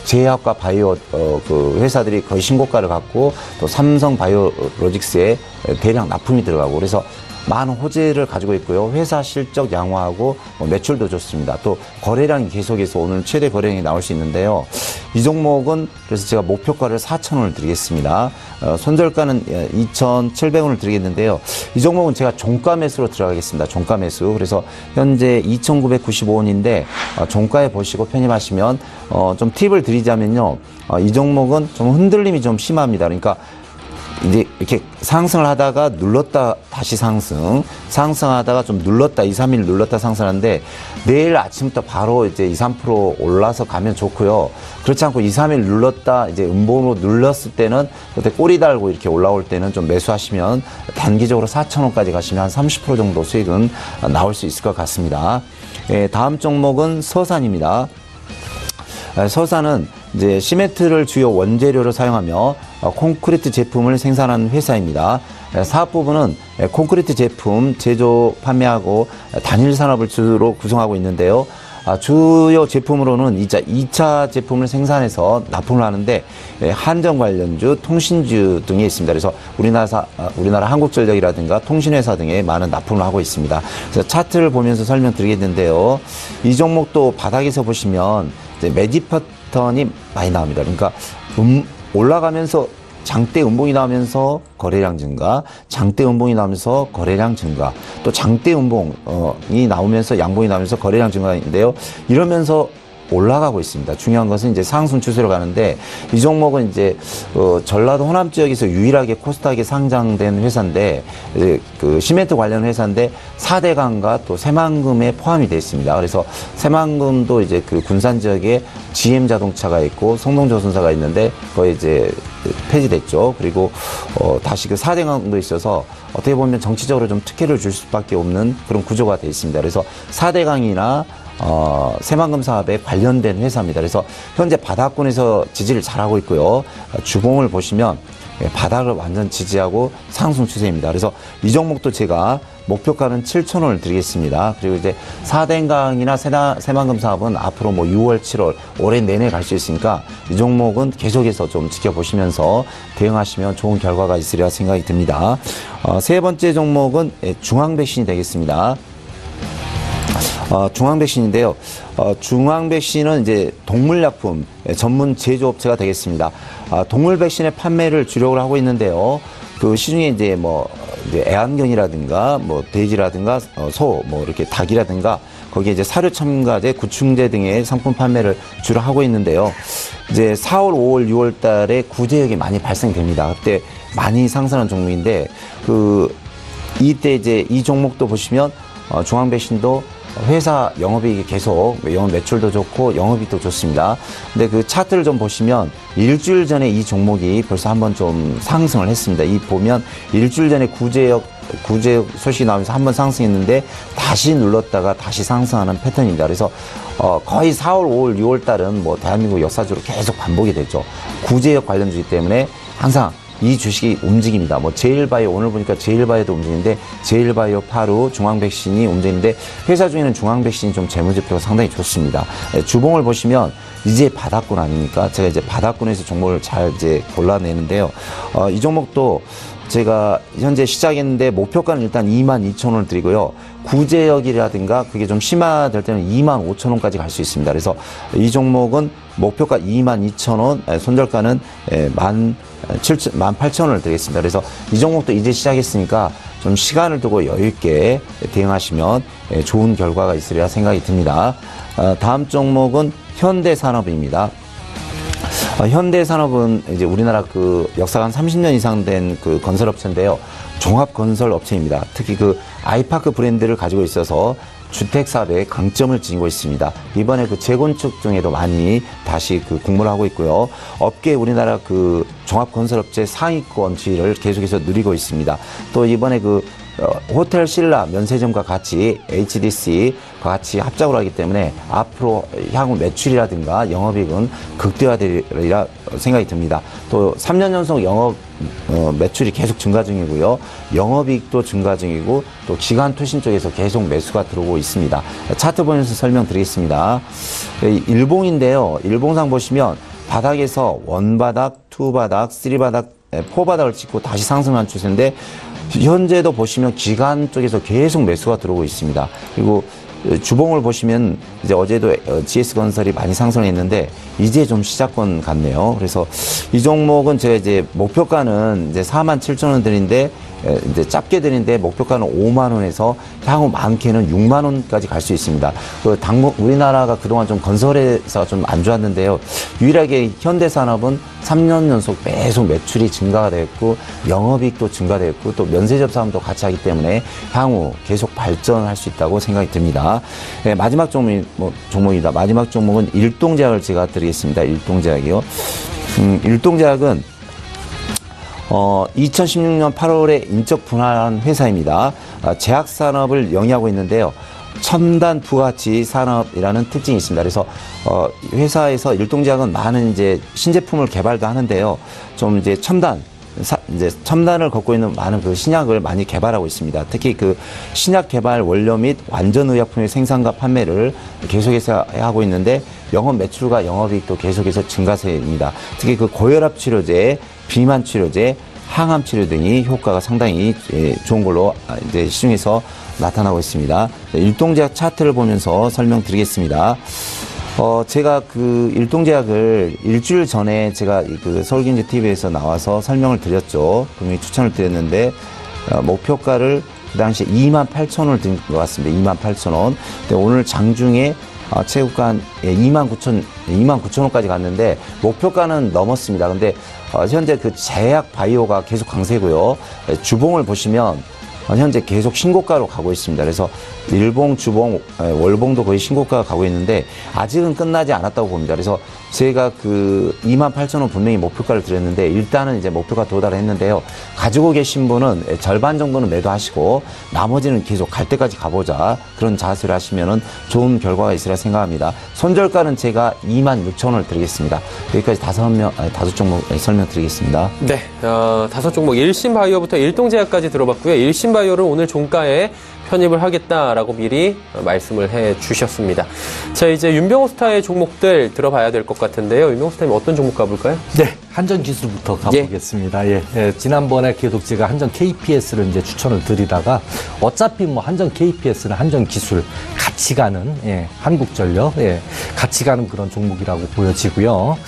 Speaker 4: 제약과 바이오 그 회사들이 거의 신고가를 갖고 또 삼성 바이오로직스에 대량 납품이 들어가고 그래서 많은 호재를 가지고 있고요. 회사 실적 양호하고 매출도 좋습니다. 또 거래량이 계속해서 오늘 최대 거래량이 나올 수 있는데요. 이 종목은 그래서 제가 목표가를 4,000원을 드리겠습니다. 손절가는 2,700원을 드리겠는데요. 이 종목은 제가 종가 매수로 들어가겠습니다. 종가 매수. 그래서 현재 2,995원인데 종가에 보시고 편입하시면 좀 팁을 드리자면요. 이 종목은 좀 흔들림이 좀 심합니다. 그러니까 이제 이렇게 상승을 하다가 눌렀다 다시 상승하다가 좀 눌렀다 2, 3일 눌렀다 상승하는데 내일 아침부터 바로 이제 2, 3% 올라서 가면 좋고요. 그렇지 않고 2, 3일 눌렀다 이제 음봉으로 눌렀을 때는 그때 꼬리 달고 이렇게 올라올 때는 좀 매수하시면 단기적으로 4,000원까지 가시면 한 30% 정도 수익은 나올 수 있을 것 같습니다. 다음 종목은 서산입니다. 서산은 이제 시멘트를 주요 원재료로 사용하며 콘크리트 제품을 생산하는 회사입니다. 사업 부분은 콘크리트 제품 제조 판매하고 단일 산업을 주로 구성하고 있는데요. 주요 제품으로는 2차 제품을 생산해서 납품을 하는데 한전 관련주, 통신주 등이 있습니다. 그래서 우리나라 한국전력이라든가 통신회사 등에 많은 납품을 하고 있습니다. 그래서 차트를 보면서 설명드리겠는데요. 이 종목도 바닥에서 보시면 이제 매집 패턴이 많이 나옵니다. 그러니까 올라가면서 장대 음봉이 나오면서 거래량 증가, 장대 음봉이 나오면서 거래량 증가, 또 장대 음봉이 나오면서 양봉이 나오면서 거래량 증가인데요. 이러면서 올라가고 있습니다. 중요한 것은 이제 상승 추세로 가는데 이 종목은 이제 전라도 호남 지역에서 유일하게 코스닥에 상장된 회사인데 그 시멘트 관련 회사인데 4대강과 또 새만금에 포함이 되어 있습니다. 그래서 새만금도 이제 그 군산 지역에 GM 자동차가 있고 성동조선사가 있는데 거의 이제 폐지됐죠. 그리고 다시 그 4대강도 있어서 어떻게 보면 정치적으로 좀 특혜를 줄 수밖에 없는 그런 구조가 되어 있습니다. 그래서 4대강이나 새만금 사업에 관련된 회사입니다. 그래서 현재 바닥권에서 지지를 잘하고 있고요. 주봉을 보시면 바닥을 완전 지지하고 상승 추세입니다. 그래서 이 종목도 제가 목표가는 7,000원을 드리겠습니다. 그리고 이제 4대강이나 새만금 사업은 앞으로 뭐 6월, 7월 올해 내내 갈 수 있으니까 이 종목은 계속해서 좀 지켜보시면서 대응하시면 좋은 결과가 있으리라 생각이 듭니다. 세 번째 종목은 중앙백신이 되겠습니다. 중앙백신인데요. 중앙백신은 이제 동물약품 전문 제조업체가 되겠습니다. 동물백신의 판매를 주력으로 하고 있는데요. 그 시중에 이제 이제 애완견이라든가 돼지라든가 소 이렇게 닭이라든가 거기에 이제 사료 첨가제, 구충제 등의 상품 판매를 주로 하고 있는데요. 이제 4월, 5월, 6월 달에 구제역이 많이 발생됩니다. 그때 많이 상승한 종목인데 이때 이제 이 종목도 보시면 중앙백신도 회사 영업이익이 계속 영업 매출도 좋고 영업이익도 좋습니다. 근데 그 차트를 좀 보시면 일주일 전에 이 종목이 벌써 한번 좀 상승을 했습니다. 이 보면 일주일 전에 구제역 소식이 나오면서 한번 상승했는데 다시 눌렀다가 다시 상승하는 패턴입니다. 그래서 거의 4월, 5월, 6월 달은 뭐 대한민국 역사적으로 계속 반복이 되죠. 구제역 관련주기 때문에 항상 이 주식이 움직입니다. 뭐 제일바이오 오늘 보니까 제일바이오도 움직이는데 제일바이오 파루 중앙백신이 움직이는데 회사 중에는 중앙백신이 좀 재무제표가 상당히 좋습니다. 주봉을 보시면 이제 바닥권 아닙니까? 제가 이제 바닥권에서 종목을 잘 이제 골라내는데요. 이 종목도 제가 현재 시작했는데 목표가는 일단 22,000원을 드리고요. 구제역이라든가 그게 좀 심화될 때는 25,000원까지 갈 수 있습니다. 그래서 이 종목은 목표가 22,000원, 손절가는 18,000원을 드리겠습니다. 그래서 이 종목도 이제 시작했으니까 좀 시간을 두고 여유 있게 대응하시면 좋은 결과가 있으리라 생각이 듭니다. 다음 종목은 현대산업입니다. 현대산업은 이제 우리나라 그 역사가 한 30년 이상 된 그 건설업체인데요. 종합건설업체입니다. 특히 그 아이파크 브랜드를 가지고 있어서 주택사업에 강점을 지니고 있습니다. 이번에 그 재건축 중에도 많이 다시 그 공모를 하고 있고요. 업계 우리나라 그 종합건설업체 상위권 지위를 계속해서 누리고 있습니다. 또 이번에 그 호텔 신라 면세점과 같이 HDC과 같이 합작을 하기 때문에 앞으로 향후 매출이라든가 영업이익은 극대화되리라 생각이 듭니다. 또 3년 연속 영업 매출이 계속 증가 중이고요. 영업이익도 증가 중이고 또 기관 투신 쪽에서 계속 매수가 들어오고 있습니다. 차트 보면서 설명드리겠습니다. 일봉인데요. 일봉상 보시면 바닥에서 원바닥, 투바닥, 쓰리바닥, 포바닥을 찍고 다시 상승한 추세인데 현재도 보시면 기관 쪽에서 계속 매수가 들어오고 있습니다. 그리고 주봉을 보시면 이제 어제도 GS건설이 많이 상승했는데 이제 좀 시작권 같네요. 그래서 이 종목은 제가 이제 목표가는 이제 47,000원 드리는데 이제 짧게 드리는데 목표가는 5만 원에서 향후 많게는 6만 원까지 갈 수 있습니다. 그 우리나라가 그동안 좀 건설에서 좀 안 좋았는데요. 유일하게 현대산업은 3년 연속 계속 매출이 증가가 됐고 영업이익도 증가됐고 또 면세점 사업도 같이 하기 때문에 향후 계속 발전할 수 있다고 생각이 듭니다. 네, 마지막 종목입니다. 마지막 종목은 일동제약을 제가 드리겠습니다. 일동제약이요. 일동제약은 2016년 8월에 인적 분할한 회사입니다. 제약 산업을 영위하고 있는데요. 첨단 부가가치 산업이라는 특징이 있습니다. 그래서 회사에서 일동제약은 많은 이제 신제품을 개발도 하는데요. 좀 이제 첨단을 걷고 있는 많은 그 신약을 많이 개발하고 있습니다. 특히 그 신약 개발 원료 및 완전 의약품의 생산과 판매를 계속해서 하고 있는데 영업 매출과 영업이익도 계속해서 증가세입니다. 특히 그 고혈압 치료제, 비만 치료제, 항암 치료 등이 효과가 상당히 좋은 걸로 이제 시중에서 나타나고 있습니다. 일동제약 차트를 보면서 설명드리겠습니다. 제가 그 일동제약을 일주일 전에 제가 그 서울경제TV에서 나와서 설명을 드렸죠. 분명히 추천을 드렸는데, 목표가를 그 당시에 28,000원을 드린 것 같습니다. 28,000원. 근데 오늘 장중에 최고가 한 29,000원까지 갔는데, 목표가는 넘었습니다. 근데, 현재 그 제약 바이오가 계속 강세고요. 주봉을 보시면, 현재 계속 신고가로 가고 있습니다. 그래서 일봉, 주봉, 월봉도 거의 신고가가 가고 있는데 아직은 끝나지 않았다고 봅니다. 그래서 제가 그 28,000원 분명히 목표가를 드렸는데 일단은 이제 목표가 도달을 했는데요. 가지고 계신 분은 절반 정도는 매도하시고 나머지는 계속 갈 때까지 가보자 그런 자세를 하시면은 좋은 결과가 있으리라 생각합니다. 손절가는 제가 26,000원을 드리겠습니다. 여기까지 5종목 설명드리겠습니다.
Speaker 2: 네, 5종목 일신바이오부터 일동제약까지 들어봤고요. 일신바이오를 오늘 종가에 편입을 하겠다라고 미리 말씀을 해 주셨습니다. 자, 이제 윤병호 스타의 종목들 들어봐야 될 것 같은데요. 윤병호 스타님 어떤 종목 가볼까요?
Speaker 5: 네, 한전기술부터 가보겠습니다. 예. 지난번에 계속 제가 한전 KPS를 이제 추천을 드리다가 어차피 뭐 한전 KPS는 한전기술 같이 가는, 한국전력, 같이 가는 그런 종목이라고 보여지고요.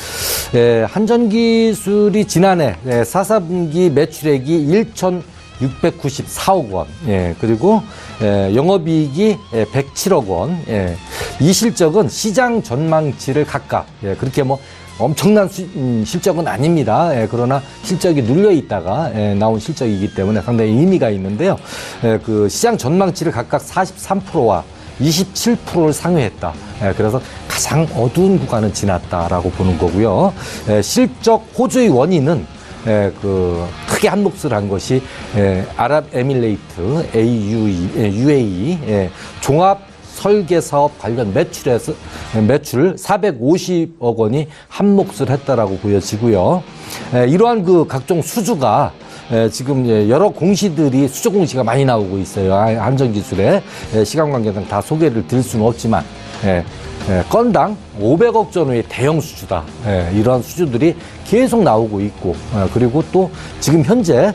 Speaker 5: 한전기술이 지난해 4사분기 매출액이 1,694억 원, 그리고 영업이익이 107억 원, 이 실적은 시장 전망치를 각각 그렇게 뭐 엄청난 실적은 아닙니다. 그러나 실적이 눌려 있다가 나온 실적이기 때문에 상당히 의미가 있는데요. 그 시장 전망치를 각각 43%와 27%를 상회했다. 그래서 가장 어두운 구간은 지났다라고 보는 거고요. 실적 호조의 원인은 그 크게 한 몫을 한 것이 아랍에미레이트 UAE 종합 설계 사업 관련 매출 450억 원이 한 몫을 했다라고 보여지고요. 이러한 그 각종 수주가 지금 여러 공시들이 수주 공시가 많이 나오고 있어요. 한전기술에 시간 관계상 다 소개를 드릴 수는 없지만 건당 500억 전후의 대형 수주다. 이러한 수주들이 계속 나오고 있고 그리고 또 지금 현재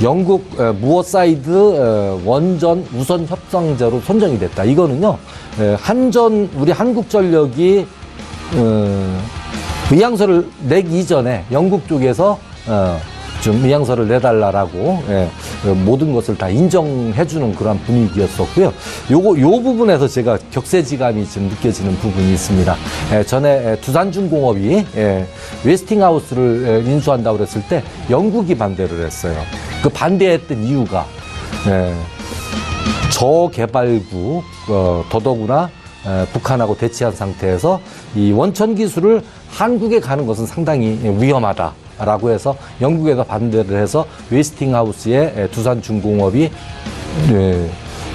Speaker 5: 영국 무어사이드 원전 우선 협상자로 선정이 됐다. 이거는요, 우리 한국전력이 의향서를 내기 이전에 영국 쪽에서 좀 의향서를 내달라라고 모든 것을 다 인정해주는 그런 분위기였었고요. 요 부분에서 제가 격세지감이 좀 느껴지는 부분이 있습니다. 전에 두산중공업이 웨스팅하우스를 인수한다고 그랬을 때 영국이 반대를 했어요. 그 반대했던 이유가 저개발국 더더구나 북한하고 대치한 상태에서 이 원천 기술을 한국에 가는 것은 상당히 위험하다. 라고 해서 영국에서 반대를 해서 웨스팅하우스의 두산중공업이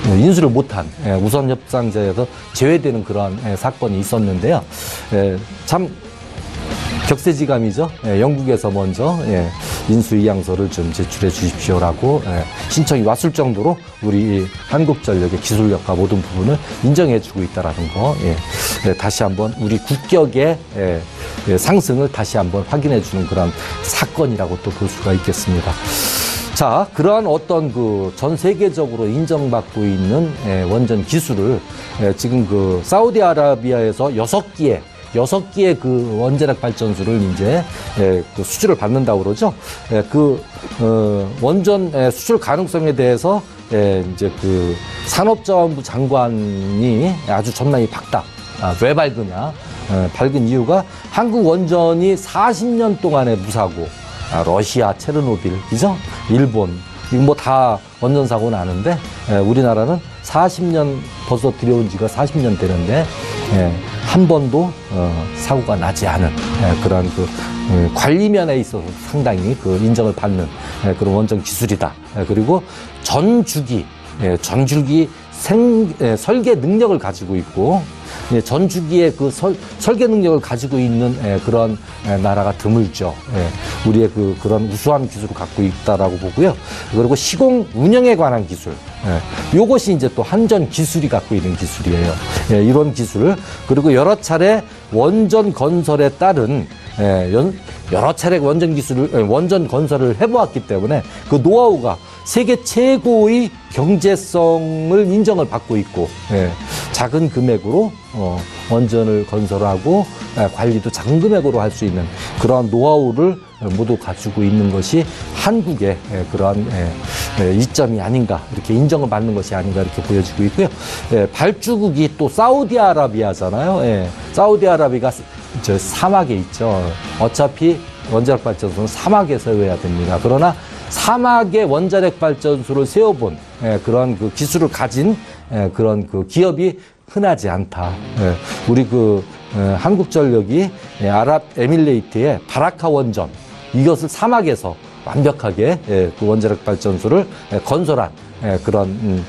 Speaker 5: 인수를 못한 우선 협상자에서 제외되는 그런 사건이 있었는데요. 참 격세지감이죠. 영국에서 먼저 인수 의향서를 좀 제출해 주십시오라고 신청이 왔을 정도로 우리 한국전력의 기술력과 모든 부분을 인정해 주고 있다라는 거 다시 한번 우리 국격의 상승을 다시 한번 확인해 주는 그런 사건이라고 또 볼 수가 있겠습니다. 자, 그러한 어떤 그 전 세계적으로 인정받고 있는 원전 기술을 지금 그 사우디아라비아에서 6기의 그 원자력 발전소를 이제 그 수주를 받는다고 그러죠. 원전 수출 가능성에 대해서 이제 그 산업자원부 장관이 아주 전망이 밝다. 왜 밝으냐? 밝은 이유가 한국 원전이 40년 동안의 무사고, 러시아 체르노빌, 그죠? 일본, 이거 뭐 다 원전 사고 나는데 우리나라는 40년 벌써 들여온 지가 40년 되는데 한 번도 사고가 나지 않은 그런 그 관리면에 있어서 상당히 그 인정을 받는 그런 원전 기술이다. 그리고 전주기 설계 능력을 가지고 있고 전주기의 그 설계 능력을 가지고 있는 그런 나라가 드물죠. 우리의 그런 우수한 기술을 갖고 있다라고 보고요. 그리고 시공 운영에 관한 기술. 요것이 이제 또 한전 기술이 갖고 있는 기술이에요. 이런 기술. 그리고 여러 차례 원전 건설에 따른 여러 차례 원전 건설을 해보았기 때문에 그 노하우가 세계 최고의 경제성을 인정을 받고 있고 작은 금액으로 원전을 건설하고 관리도 작은 금액으로 할 수 있는 그러한 노하우를 모두 가지고 있는 것이 한국의 그러한 이점이 아닌가 이렇게 인정을 받는 것이 아닌가 이렇게 보여지고 있고요. 발주국이 또 사우디아라비아잖아요. 사우디아라비아가 저 사막에 있죠. 어차피 원자력 발전소는 사막에 세워야 됩니다. 그러나 사막에 원자력 발전소를 세워본 그런 그 기술을 가진 그런 그 기업이 흔하지 않다. 우리 한국전력이 아랍에미레이트의 바라카 원전 이것을 사막에서 완벽하게 그 원자력 발전소를 건설한 그런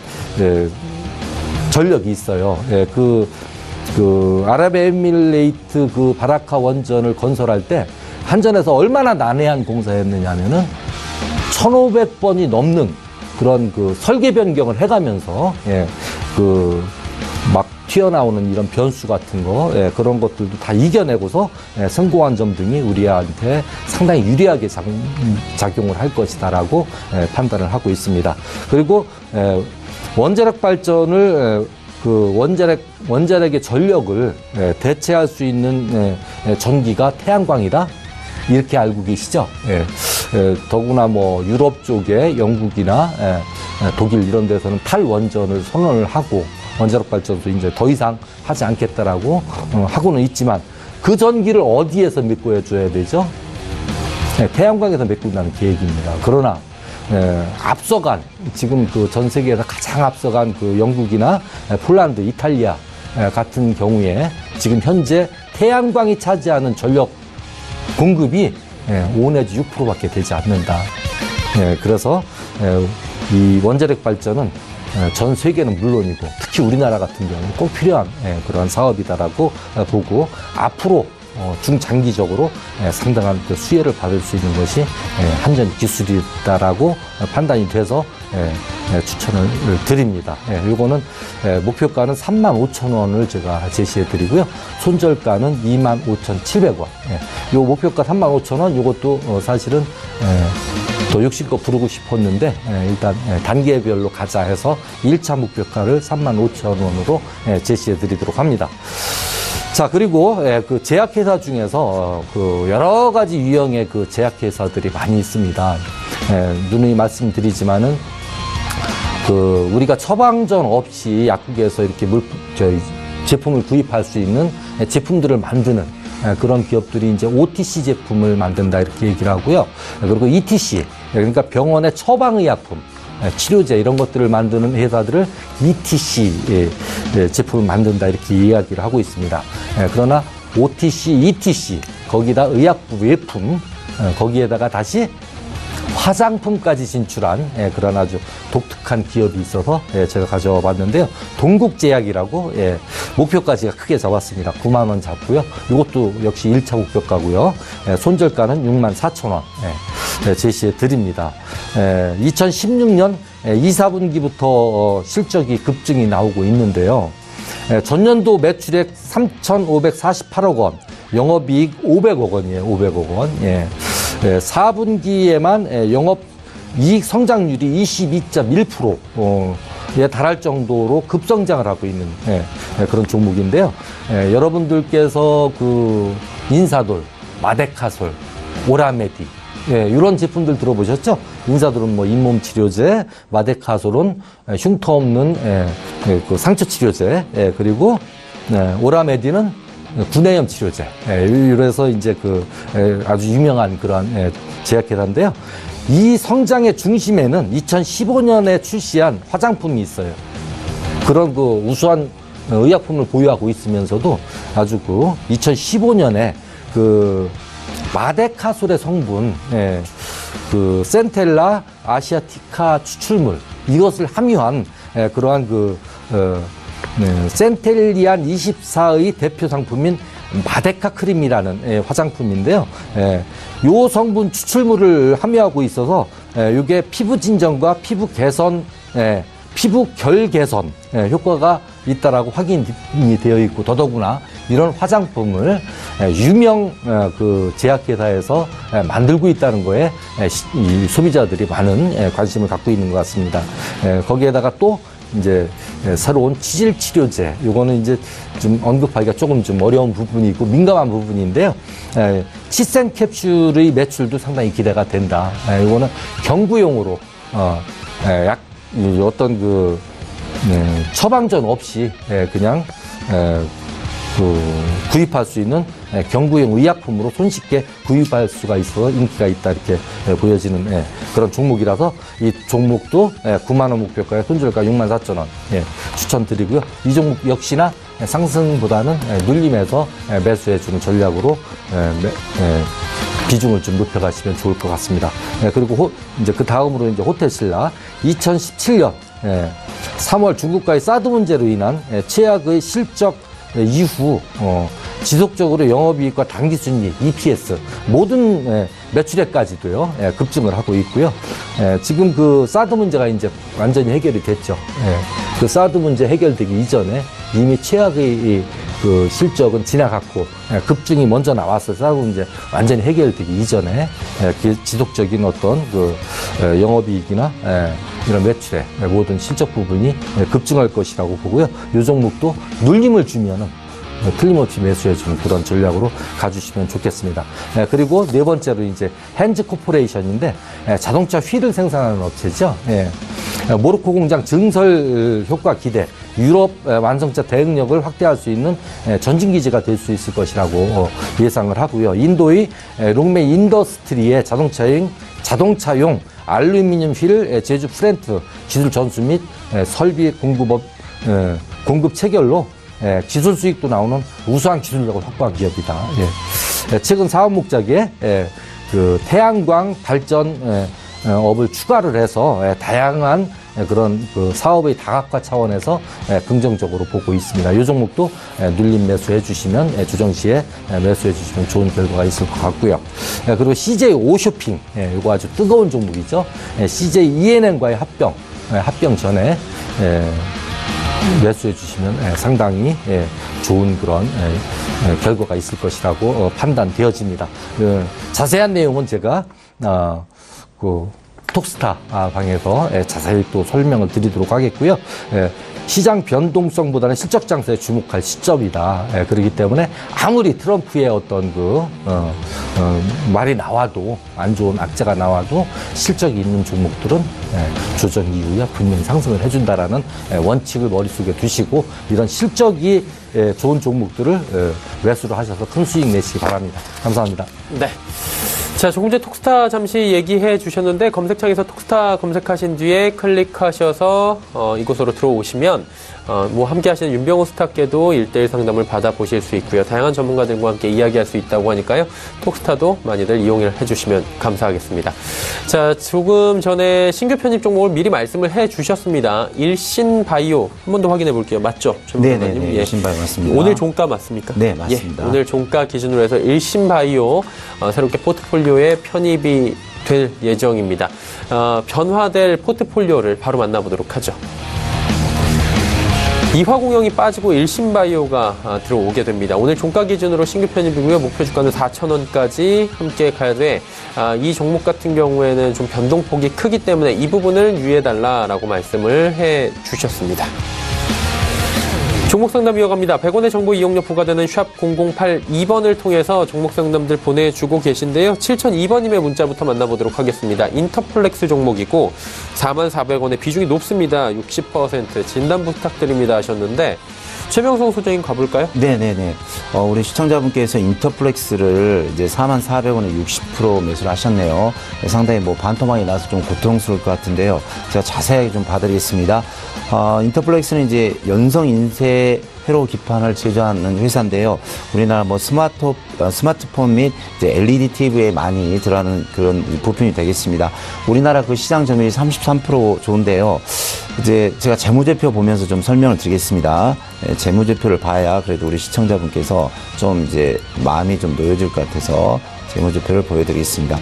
Speaker 5: 전력이 있어요. 그 아랍에미레이트 그 바라카 원전을 건설할 때 한전에서 얼마나 난해한 공사였느냐면은 1,500번이 넘는 그런 그 설계 변경을 해가면서 막 튀어나오는 이런 변수 같은 거 그런 것들도 다 이겨내고서 성공한 점 등이 우리한테 상당히 유리하게 작용을 할 것이다라고 판단을 하고 있습니다. 그리고 원자력 발전을 원자력의 전력을 대체할 수 있는 전기가 태양광이다. 이렇게 알고 계시죠? 더구나 뭐 유럽 쪽에 영국이나 독일 이런 데서는 탈원전을 선언을 하고 원자력 발전소 이제 더 이상 하지 않겠다라고 하고는 있지만 그 전기를 어디에서 메꿔줘야 되죠? 네, 태양광에서 메꾼다는 계획입니다. 그러나 앞서간 지금 그 전 세계에서 가장 앞서간 그 영국이나 폴란드, 이탈리아 같은 경우에 지금 현재 태양광이 차지하는 전력 공급이 5 내지 6%밖에 되지 않는다. 그래서 이 원자력 발전은 전 세계는 물론이고 특히 우리나라 같은 경우는 꼭 필요한 그러한 사업이다라고 보고 앞으로 중장기적으로 상당한 그 수혜를 받을 수 있는 것이 한전 기술이다라고 판단이 돼서 추천을 드립니다. 요거는 목표가는 35,000원을 제가 제시해 드리고요. 손절가는 25,700원. 요 목표가 35,000원 요것도 사실은 또 욕심껏 부르고 싶었는데 일단 단계별로 가자 해서 1차 목표가를 35,000원으로 제시해 드리도록 합니다. 자, 그리고 그 제약회사 중에서 그 여러 가지 유형의 그 제약회사들이 많이 있습니다. 누누이 말씀드리지만은 그 우리가 처방전 없이 약국에서 이렇게 제품을 구입할 수 있는 제품들을 만드는 그런 기업들이 이제 OTC 제품을 만든다 이렇게 얘기를 하고요. 그리고 ETC, 그러니까 병원의 처방의약품, 치료제 이런 것들을 만드는 회사들을 ETC 제품을 만든다 이렇게 이야기를 하고 있습니다. 그러나 OTC, ETC 거기다 의약부 외품 거기에다가 다시 화장품까지 진출한 그런 아주 독특한 기업이 있어서 제가 가져와 봤는데요. 동국제약이라고 목표가지가 크게 잡았습니다. 9만 원 잡고요. 이것도 역시 1차 목표가고요. 손절가는 64,000원 제시해 드립니다. 2016년 2, 4분기부터 실적이 급증이 나오고 있는데요. 전년도 매출액 3,548억 원, 영업이익 500억 원이에요. 500억 원. 4분기에만 영업 이익 성장률이 22.1%에 달할 정도로 급성장을 하고 있는 그런 종목인데요. 여러분들께서 그 인사돌, 마데카솔, 오라메디 이런 제품들 들어보셨죠? 인사돌은 뭐 잇몸 치료제, 마데카솔은 흉터 없는 그 상처 치료제, 그리고 오라메디는 구내염 치료제. 이래서 이제 그 아주 유명한 그러한 제약회사인데요. 이 성장의 중심에는 2015년에 출시한 화장품이 있어요. 그런 그 우수한 의약품을 보유하고 있으면서도 아주 그 2015년에 그 마데카솔의 성분, 그 센텔라 아시아티카 추출물 이것을 함유한 그러한 그 센텔리안 24의 대표 상품인 마데카 크림이라는 화장품인데요. 요 성분 추출물을 함유하고 있어서 이게 피부 진정과 피부 개선, 피부 결 개선 효과가 있다라고 확인이 되어 있고 더더구나 이런 화장품을 유명 그 제약회사에서 만들고 있다는 거에 이 소비자들이 많은 관심을 갖고 있는 것 같습니다. 거기에다가 또 이제 새로운 치질 치료제, 요거는 이제 좀 언급하기가 조금 좀 어려운 부분이 있고 민감한 부분인데요. 치센 캡슐의 매출도 상당히 기대가 된다. 요거는 경구용으로 어떤 그 처방전 없이 그냥 구입할 수 있는 경구용 의약품으로 손쉽게 구입할 수가 있어 인기가 있다 이렇게 보여지는 그런 종목이라서 이 종목도 9만 원 목표가에 손절가 64,000원 추천드리고요. 이 종목 역시나 상승보다는 눌림에서 매수해주는 전략으로 비중을 좀 높여가시면 좋을 것 같습니다. 그리고 이제 그 다음으로 이제 호텔신라 2017년 3월 중국과의 사드 문제로 인한 최악의 실적 이후 지속적으로 영업이익과 당기순이익, EPS 모든 매출액까지도요 급증을 하고 있고요. 지금 그 사드 문제가 이제 완전히 해결이 됐죠. 그 사드 문제 해결되기 이전에 이미 최악의 그 실적은 지나갔고 급증이 먼저 나왔어요. 사드 문제 완전히 해결되기 이전에 지속적인 어떤 그 영업이익이나 이런 매출의 모든 실적 부분이 급증할 것이라고 보고요. 이 종목도 눌림을 주면은 틀림없이 매수해주는 그런 전략으로 가주시면 좋겠습니다. 그리고 네 번째로 이제 핸즈 코퍼레이션인데 자동차 휠을 생산하는 업체죠. 모로코 공장 증설 효과 기대 유럽 완성차 대응력을 확대할 수 있는 전진기지가 될 수 있을 것이라고 예상을 하고요. 인도의 롱메이 인더스트리의 자동차용 알루미늄 휠 제조 플랜트 기술 전수 및 설비 공급 체결로 기술 수익도 나오는 우수한 기술력을 확보한 기업이다. 최근 사업 목적에 그 태양광 발전 업을 추가를 해서 다양한 그런 그 사업의 다각화 차원에서 긍정적으로 보고 있습니다. 이 종목도 눌림 매수해 주시면 주정시에 매수해 주시면 좋은 결과가 있을 것 같고요. 그리고 CJ 오쇼핑, 이거 아주 뜨거운 종목이죠. CJ ENM과의 합병 전에 매수해 주시면 상당히 좋은 그런 결과가 있을 것이라고 판단되어집니다. 자세한 내용은 제가 톡스타 방에서 자세히 또 설명을 드리도록 하겠고요. 시장 변동성보다는 실적 장세에 주목할 시점이다. 그렇기 때문에 아무리 트럼프의 어떤 말이 나와도 안 좋은 악재가 나와도 실적이 있는 종목들은 조정 이후에 분명히 상승을 해준다라는 원칙을 머릿속에 두시고 이런 실적이 좋은 종목들을 매수를 하셔서 큰 수익 내시기 바랍니다. 감사합니다.
Speaker 2: 네. 자, 조금 전에 톡스타 잠시 얘기해 주셨는데 검색창에서 톡스타 검색하신 뒤에 클릭하셔서 이곳으로 들어오시면 뭐 함께 하시는 윤병호 스타께도 1:1 상담을 받아보실 수 있고요. 다양한 전문가들과 함께 이야기할 수 있다고 하니까요. 톡스타도 많이들 이용을 해주시면 감사하겠습니다. 자, 조금 전에 신규 편입 종목을 미리 말씀을 해 주셨습니다. 일신바이오 한 번 더 확인해 볼게요. 맞죠?
Speaker 4: 네네네. 일신바이오 맞습니다.
Speaker 2: 오늘 종가 맞습니까?
Speaker 4: 네, 맞습니다.
Speaker 2: 오늘 종가 기준으로 해서 일신바이오 새롭게 포트폴리오에 편입이 될 예정입니다. 변화될 포트폴리오를 바로 만나보도록 하죠. 이화공영이 빠지고 일신바이오가 들어오게 됩니다. 오늘 종가 기준으로 신규 편입이고요. 목표 주가는 4,000원까지 함께 가야 돼. 이 종목 같은 경우에는 좀 변동폭이 크기 때문에 이 부분을 유의해달라라고 말씀을 해 주셨습니다. 종목 상담 이어갑니다. 100원의 정보 이용료 부과되는 샵 0082번을 통해서 종목 상담들 보내주고 계신데요. 7002번님의 문자부터 만나보도록 하겠습니다. 인터플렉스 종목이고 44,000원의 비중이 높습니다. 60% 진단 부탁드립니다 하셨는데 최병성 소장님 가볼까요?
Speaker 4: 네네네. 우리 시청자분께서 인터플렉스를 이제 44,000원에 60% 매수를 하셨네요. 상당히 뭐 반토막이 나서 좀 고통스러울 것 같은데요. 제가 자세하게 좀 봐드리겠습니다. 인터플렉스는 이제 연성 인쇄 회로 기판을 제조하는 회사인데요. 우리나라 뭐 스마트폰 및 이제 LED TV에 많이 들어가는 그런 부품이 되겠습니다. 우리나라 그 시장 점유율이 33% 좋은데요. 이제 제가 재무제표 보면서 좀 설명을 드리겠습니다. 재무제표를 봐야 그래도 우리 시청자분께서 좀 이제 마음이 좀 놓여질 것 같아서 재무제표를 보여드리겠습니다.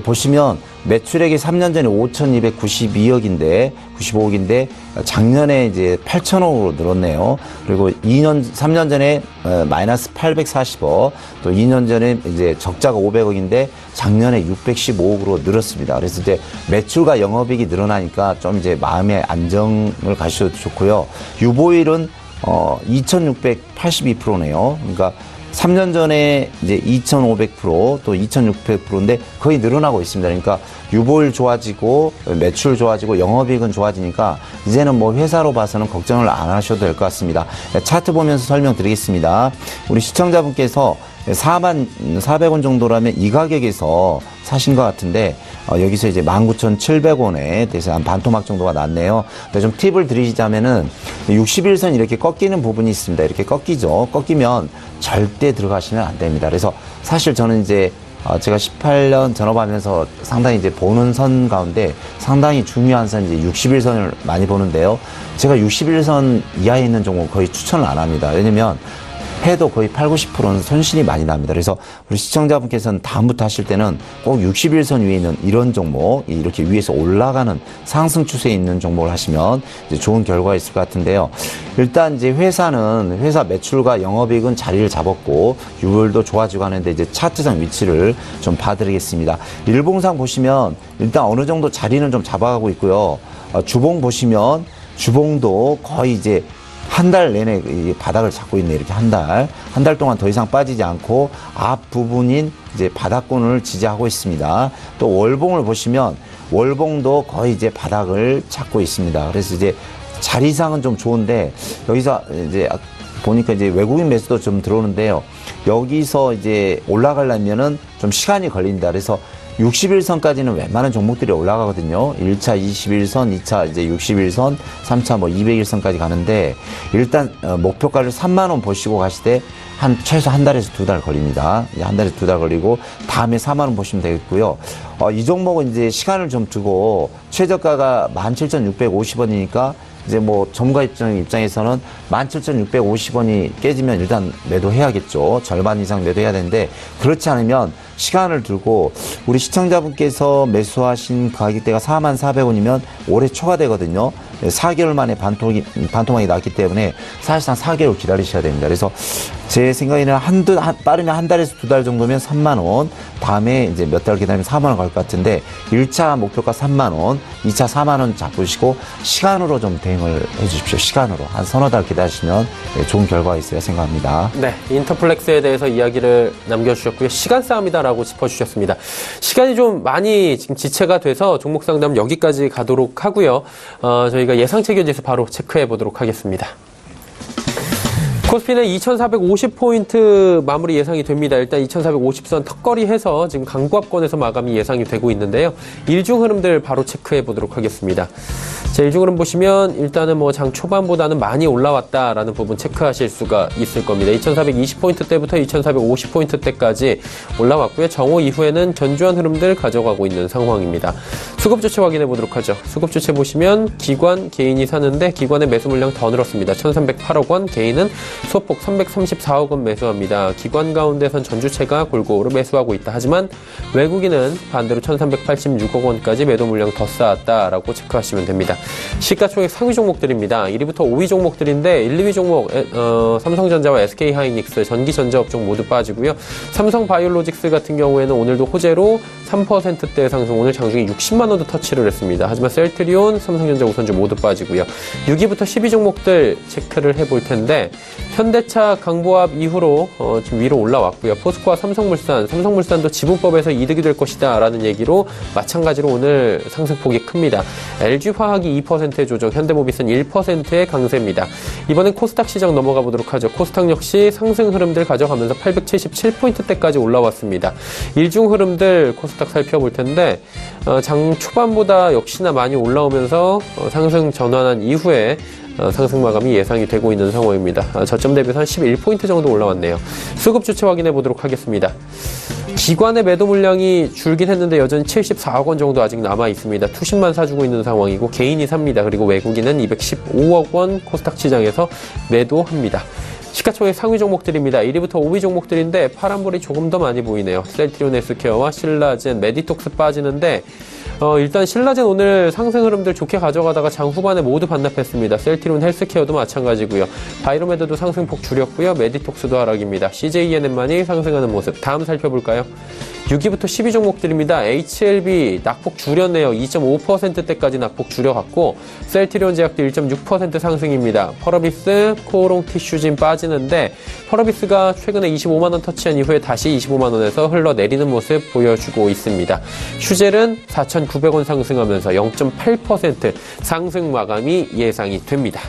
Speaker 4: 보시면 매출액이 3년 전에 5,292억인데 95억인데 작년에 이제 8,000억으로 늘었네요. 그리고 3년 전에 마이너스 840억, 또 2년 전에 이제 적자가 500억인데 작년에 615억으로 늘었습니다. 그래서 이제 매출과 영업이익이 늘어나니까 좀 이제 마음의 안정을 가셔도 좋고요. 유보율은 2,682%네요. 그러니까 3년 전에 이제 2,500% 또 2,600%인데 거의 늘어나고 있습니다. 그러니까 유보율 좋아지고 매출 좋아지고 영업이익은 좋아지니까 이제는 뭐 회사로 봐서는 걱정을 안 하셔도 될 것 같습니다. 차트 보면서 설명드리겠습니다. 우리 시청자분께서 44,000원 정도라면 이 가격에서 사신 것 같은데 여기서 이제 19,700원에 대해서 한 반토막 정도가 났네요. 근데 좀 팁을 드리자면은 61선 이렇게 꺾이는 부분이 있습니다. 이렇게 꺾이죠. 꺾이면 절대 들어가시면 안 됩니다. 그래서 사실 저는 이제 제가 18년 전업하면서 상당히 이제 보는 선 가운데 상당히 중요한 선 이제 61선을 많이 보는데요. 제가 61선 이하에 있는 종목 거의 추천을 안 합니다. 왜냐면 해도 거의 80~90%는 손실이 많이 납니다. 그래서 우리 시청자분께서는 다음부터 하실 때는 꼭 61선 위에 있는 이런 종목, 이렇게 위에서 올라가는 상승 추세에 있는 종목을 하시면 이제 좋은 결과가 있을 것 같은데요. 일단 이제 회사 매출과 영업이익은 자리를 잡았고 유보율도 좋아지고 하는데 이제 차트상 위치를 좀 봐드리겠습니다. 일봉상 보시면 일단 어느 정도 자리는 좀 잡아가고 있고요. 주봉 보시면 주봉도 거의 이제 한 달 내내 바닥을 잡고 있네. 이렇게 한 달 동안 더 이상 빠지지 않고 앞 부분인 이제 바닥권을 지지하고 있습니다. 또 월봉을 보시면 월봉도 거의 이제 바닥을 찾고 있습니다. 그래서 이제 자리상은 좀 좋은데 여기서 이제 보니까 이제 외국인 매수도 좀 들어오는데요. 여기서 이제 올라가려면은 좀 시간이 걸린다. 그래서 60일선까지는 웬만한 종목들이 올라가거든요. 1차 21선, 2차 이제 61선, 3차 뭐 200일선까지 가는데 일단 목표가를 3만 원 보시고 가실 때 최소 한 달에서 두 달 걸립니다. 한 달에서 두 달 걸리고 다음에 4만 원 보시면 되겠고요. 이 종목은 이제 시간을 좀 두고 최저가가 17,650원이니까 이제 뭐 전문가 입장에서는 17,650원이 깨지면 일단 매도해야겠죠. 절반 이상 매도해야 되는데 그렇지 않으면 시간을 두고 우리 시청자분께서 매수하신 가격대가 44,000원이면 올해 초가 되거든요. 4개월 만에 반토막이 났기 때문에 사실상 4개월 기다리셔야 됩니다. 그래서 제 생각에는 빠르면 한 달에서 두 달 정도면 3만 원, 다음에 이제 몇 달 기다리면 4만 원 갈 것 같은데 1차 목표가 3만 원, 2차 4만 원 잡으시고 시간으로 좀 대응을 해 주십시오. 시간으로. 한 서너 달 기다리시면 좋은 결과가 있어야 생각합니다.
Speaker 2: 네, 인터플렉스에 대해서 이야기를 남겨주셨고요. 시간 싸움이다라고 짚어주셨습니다. 시간이 좀 많이 지금 지체가 돼서 종목 상담 여기까지 가도록 하고요. 저희가 예상체 교지에서 바로 체크해 보도록 하겠습니다. 코스피는 2,450포인트 마무리 예상이 됩니다. 일단 2,450선 턱걸이 해서 지금 강보합권에서 마감이 예상이 되고 있는데요. 일중 흐름들 바로 체크해 보도록 하겠습니다. 자, 일중 흐름 보시면 일단은 뭐 장 초반보다는 많이 올라왔다라는 부분 체크하실 수가 있을 겁니다. 2,420포인트 때부터 2,450포인트 때까지 올라왔고요. 정오 이후에는 견조한 흐름들 가져가고 있는 상황입니다. 수급 주체 확인해 보도록 하죠. 수급 주체 보시면 기관, 개인이 사는데 기관의 매수 물량 더 늘었습니다. 1,308억 원, 개인은 소폭 334억 원 매수합니다. 기관 가운데선 전주체가 골고루 매수하고 있다. 하지만 외국인은 반대로 1,386억 원까지 매도 물량 더 쌓았다라고 체크하시면 됩니다. 시가총액 상위 종목들입니다. 1위부터 5위 종목들인데 1, 2위 종목 삼성전자와 SK하이닉스, 전기전자업종 모두 빠지고요. 삼성바이오로직스 같은 경우에는 오늘도 호재로 3%대 상승, 오늘 장중에 60만 원도 터치를 했습니다. 하지만 셀트리온, 삼성전자, 우선주 모두 빠지고요. 6위부터 10위 종목들 체크를 해볼 텐데 현대차 강보합 이후로 좀 위로 올라왔고요. 포스코와 삼성물산도 지분법에서 이득이 될 것이다 라는 얘기로 마찬가지로 오늘 상승폭이 큽니다. LG화학이 2%의 조정, 현대모비스는 1%의 강세입니다. 이번엔 코스닥 시장 넘어가 보도록 하죠. 코스닥 역시 상승 흐름들 가져가면서 877포인트대까지 올라왔습니다. 일중 흐름들 코스닥 살펴볼 텐데 장 초반보다 역시나 많이 올라오면서 상승 전환한 이후에 상승 마감이 예상이 되고 있는 상황입니다. 저점 대비해서 한 11포인트 정도 올라왔네요. 수급 주체 확인해 보도록 하겠습니다. 기관의 매도 물량이 줄긴 했는데 여전히 74억 원 정도 아직 남아 있습니다. 투신만 사주고 있는 상황이고 개인이 삽니다. 그리고 외국인은 215억 원 코스닥 시장에서 매도합니다. 시가총액 상위 종목들입니다. 1위부터 5위 종목들인데 파란불이 조금 더 많이 보이네요. 셀트리온 헬스케어와 신라젠, 메디톡스 빠지는데 일단 신라젠 오늘 상승 흐름들 좋게 가져가다가 장 후반에 모두 반납했습니다. 셀트리온 헬스케어도 마찬가지고요. 바이로메드도 상승폭 줄였고요. 메디톡스도 하락입니다. CJENM만이 상승하는 모습. 다음 살펴볼까요? 6위부터 10위 종목들입니다. HLB 낙폭 줄였네요. 2.5%대까지 낙폭 줄여갔고 셀트리온 제약도 1.6% 상승입니다. 펄어비스, 코오롱 티슈진 빠지는데 펄어비스가 최근에 25만 원 터치한 이후에 다시 25만 원에서 흘러내리는 모습 보여주고 있습니다. 슈젤은 4,900원 상승하면서 0.8% 상승 마감이 예상이 됩니다.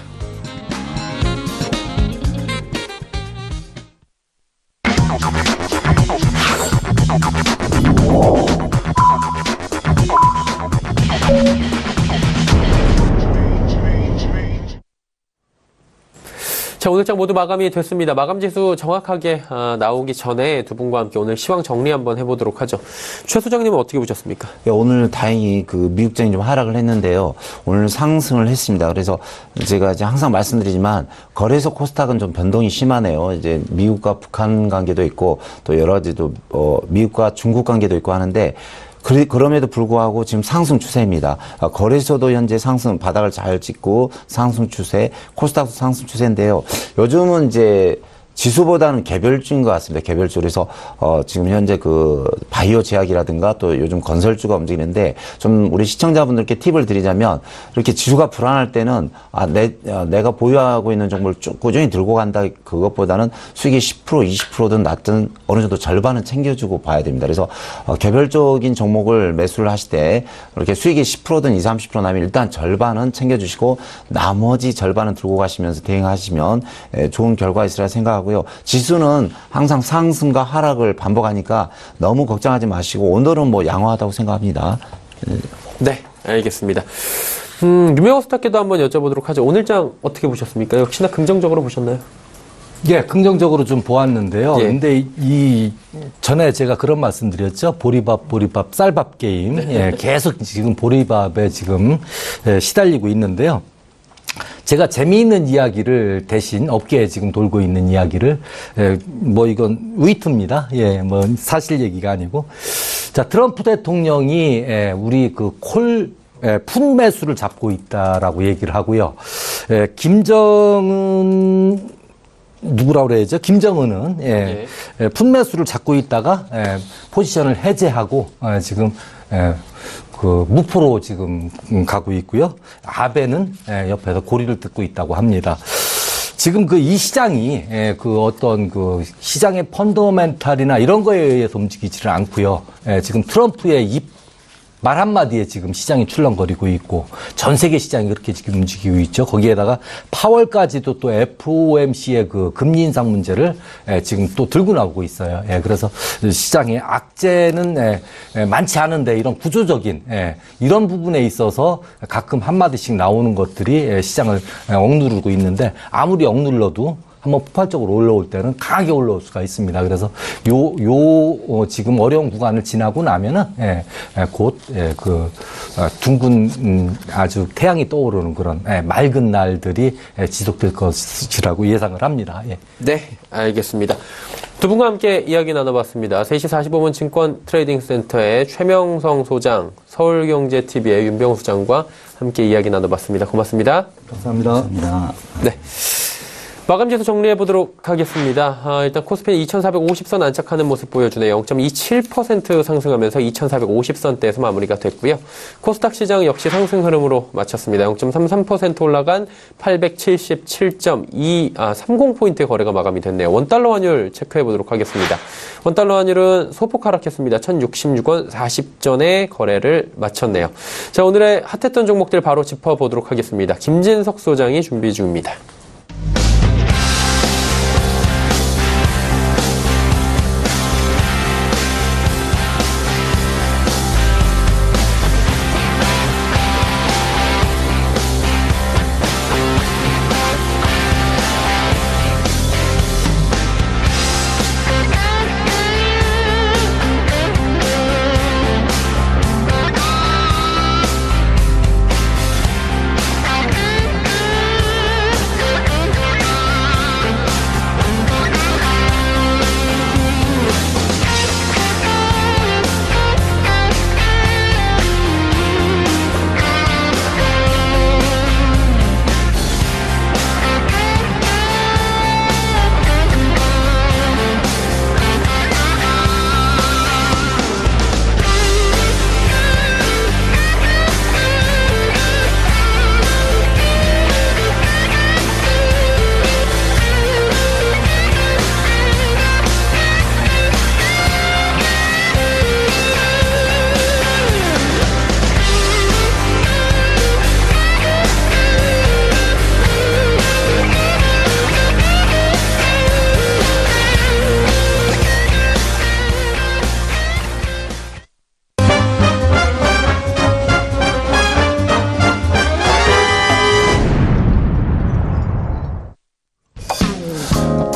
Speaker 2: 자, 오늘 장 모두 마감이 됐습니다. 마감지수 정확하게 나오기 전에 두 분과 함께 오늘 시황 정리 한번 해보도록 하죠. 최 소장님은 어떻게 보셨습니까?
Speaker 4: 오늘 다행히 그 미국장이 좀 하락을 했는데요. 오늘 상승을 했습니다. 그래서 제가 이제 항상 말씀드리지만 거래소 코스닥은 좀 변동이 심하네요. 이제 미국과 북한 관계도 있고 또 여러 가지도 미국과 중국 관계도 있고 하는데 그럼에도 불구하고 지금 상승 추세입니다. 거래소도 현재 상승 바닥을 잘 찍고 상승 추세, 코스닥도 상승 추세인데요. 요즘은 이제 지수보다는 개별주인 것 같습니다. 개별주. 그래서 지금 현재 그 바이오 제약이라든가 또 요즘 건설주가 움직이는데 좀 우리 시청자분들께 팁을 드리자면 이렇게 지수가 불안할 때는 내가 보유하고 있는 종목을 쭉 꾸준히 들고 간다 그것보다는 수익이 10% 20%든 낮든 어느 정도 절반은 챙겨주고 봐야 됩니다. 그래서 개별적인 종목을 매수를 하실 때 이렇게 수익이 10%든 20, 30% 나면 일단 절반은 챙겨주시고 나머지 절반은 들고 가시면서 대응하시면 좋은 결과 있으리라 생각하고요. 지수는 항상 상승과 하락을 반복하니까 너무 걱정하지 마시고 오늘은 뭐 양호하다고 생각합니다.
Speaker 2: 네, 알겠습니다. 류명호 스타께도 한번 여쭤보도록 하죠. 오늘 장 어떻게 보셨습니까? 역시나 긍정적으로 보셨나요?
Speaker 5: 예, 긍정적으로 좀 보았는데요.
Speaker 2: 예.
Speaker 5: 근데 이 전에 제가 그런 말씀 드렸죠. 보리밥, 쌀밥 게임. 예, 계속 지금 보리밥에 지금 시달리고 있는데요. 제가 재미있는 이야기를 대신 업계에 지금 돌고 있는 이야기를 뭐 이건 위트입니다. 예, 뭐 사실 얘기가 아니고. 자, 트럼프 대통령이 우리 그 풋매수를 잡고 있다라고 얘기를 하고요. 김정은 누구라고 그래야죠? 김정은은 풋매수를 잡고 있다가 포지션을 해제하고 지금 그 무포로 지금 가고 있고요. 아베는 옆에서 고리를 뜯고 있다고 합니다. 지금 그 이 시장이 그 어떤 그 시장의 펀더멘탈이나 이런 거에 의해서 움직이지를 않고요. 지금 트럼프의 말 한마디에 지금 시장이 출렁거리고 있고 전 세계 시장이 그렇게 지금 움직이고 있죠. 거기에다가 파월까지도 또 FOMC의 그 금리 인상 문제를 지금 또 들고 나오고 있어요. 그래서 시장의 악재는 많지 않은데 이런 구조적인 이런 부분에 있어서 가끔 한마디씩 나오는 것들이 시장을 억누르고 있는데 아무리 억눌러도 한번 폭발적으로 올라올 때는 강하게 올라올 수가 있습니다. 그래서 지금 어려운 구간을 지나고 나면은 곧 그 둥근 아주 태양이 떠오르는 그런 맑은 날들이 지속될 것이라고 예상을 합니다. 예.
Speaker 2: 네, 알겠습니다. 두 분과 함께 이야기 나눠봤습니다. 3시 45분 증권 트레이딩 센터의 최명성 소장, 서울경제TV의 윤병수 소장과 함께 이야기 나눠봤습니다. 고맙습니다.
Speaker 5: 감사합니다.
Speaker 2: 네. 마감지수 정리해보도록 하겠습니다. 일단 코스피 2450선 안착하는 모습 보여주네요. 0.27% 상승하면서 2450선대에서 마무리가 됐고요. 코스닥 시장 역시 상승 흐름으로 마쳤습니다. 0.33% 올라간 877.30포인트 거래가 마감이 됐네요. 원달러 환율 체크해보도록 하겠습니다. 원달러 환율은 소폭 하락했습니다. 1066원 40전에 거래를 마쳤네요. 자, 오늘의 핫했던 종목들 바로 짚어보도록 하겠습니다. 김진석 소장이 준비 중입니다.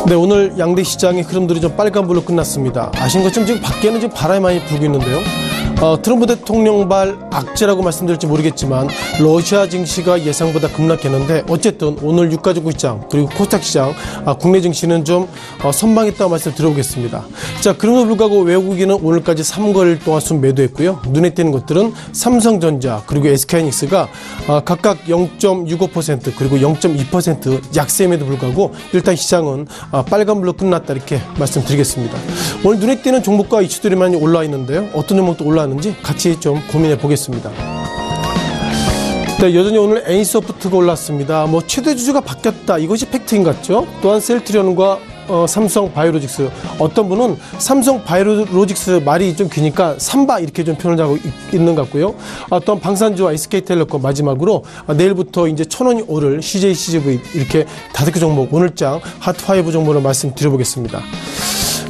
Speaker 6: 네, 오늘 양대 시장의 흐름들이 좀 빨간불로 끝났습니다. 아시는 것처럼 지금 밖에는 지금 바람이 많이 불고 있는데요. 트럼프 대통령발 악재라고 말씀드릴지 모르겠지만 러시아 증시가 예상보다 급락했는데 어쨌든 오늘 유가증권 시장 그리고 코스닥 시장 국내 증시는 좀 선방했다고 말씀을 드려보겠습니다. 자, 그럼에도 불구하고 외국인은 오늘까지 3거래일 동안 순매도했고요. 눈에 띄는 것들은 삼성전자 그리고 SK하이닉스가 각각 0.65% 그리고 0.2% 약세임에도 불구하고 일단 시장은 빨간불로 끝났다 이렇게 말씀드리겠습니다. 오늘 눈에 띄는 종목과 이슈들이 많이 올라와 있는데요. 어떤 종목도 올라왔는지 같이 좀 고민해 보겠습니다. 네, 여전히 오늘 NC소프트가 올랐습니다. 최대 주주가 바뀌었다. 이것이 팩트인 것 같죠? 또한 셀트리온과 삼성 바이오로직스. 어떤 분은 삼성 바이오로직스 말이 좀 기니까 삼바 이렇게 좀 표현을 하고 있는 것 같고요. 또한 방산주와 SK텔레콤 마지막으로 내일부터 이제 1,000원이 오를 CJCGV 이렇게 5개 종목 오늘장 핫5 종목을 말씀드려보겠습니다.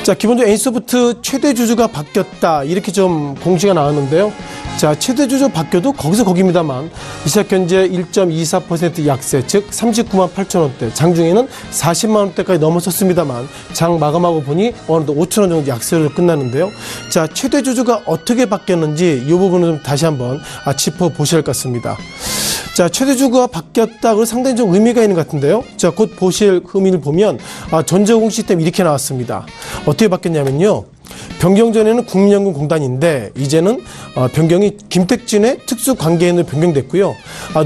Speaker 6: 자, 기본적으로 NC소프트 최대 주주가 바뀌었다 이렇게 좀 공시가 나왔는데요. 자, 최대 주주 바뀌어도 거기서 거기입니다만 이 시각 현재 1.24% 약세, 즉 39만 8천 원대, 장중에는 40만 원대까지 넘어섰습니다만 장 마감하고 보니 어느덧 5천 원 정도 약세로 끝났는데요. 자, 최대 주주가 어떻게 바뀌었는지 이 부분을 좀 다시 한번 짚어보셔야 할 것 같습니다. 자, 최대 주주가 바뀌었다. 그래서 상당히 좀 의미가 있는 것 같은데요. 자, 곧 보실 의미를 보면 전자공 시스템 이렇게 나왔습니다. 어떻게 바뀌었냐면요. 변경전에는 국민연금공단인데 이제는 변경이 김택진의 특수관계인으로 변경됐고요.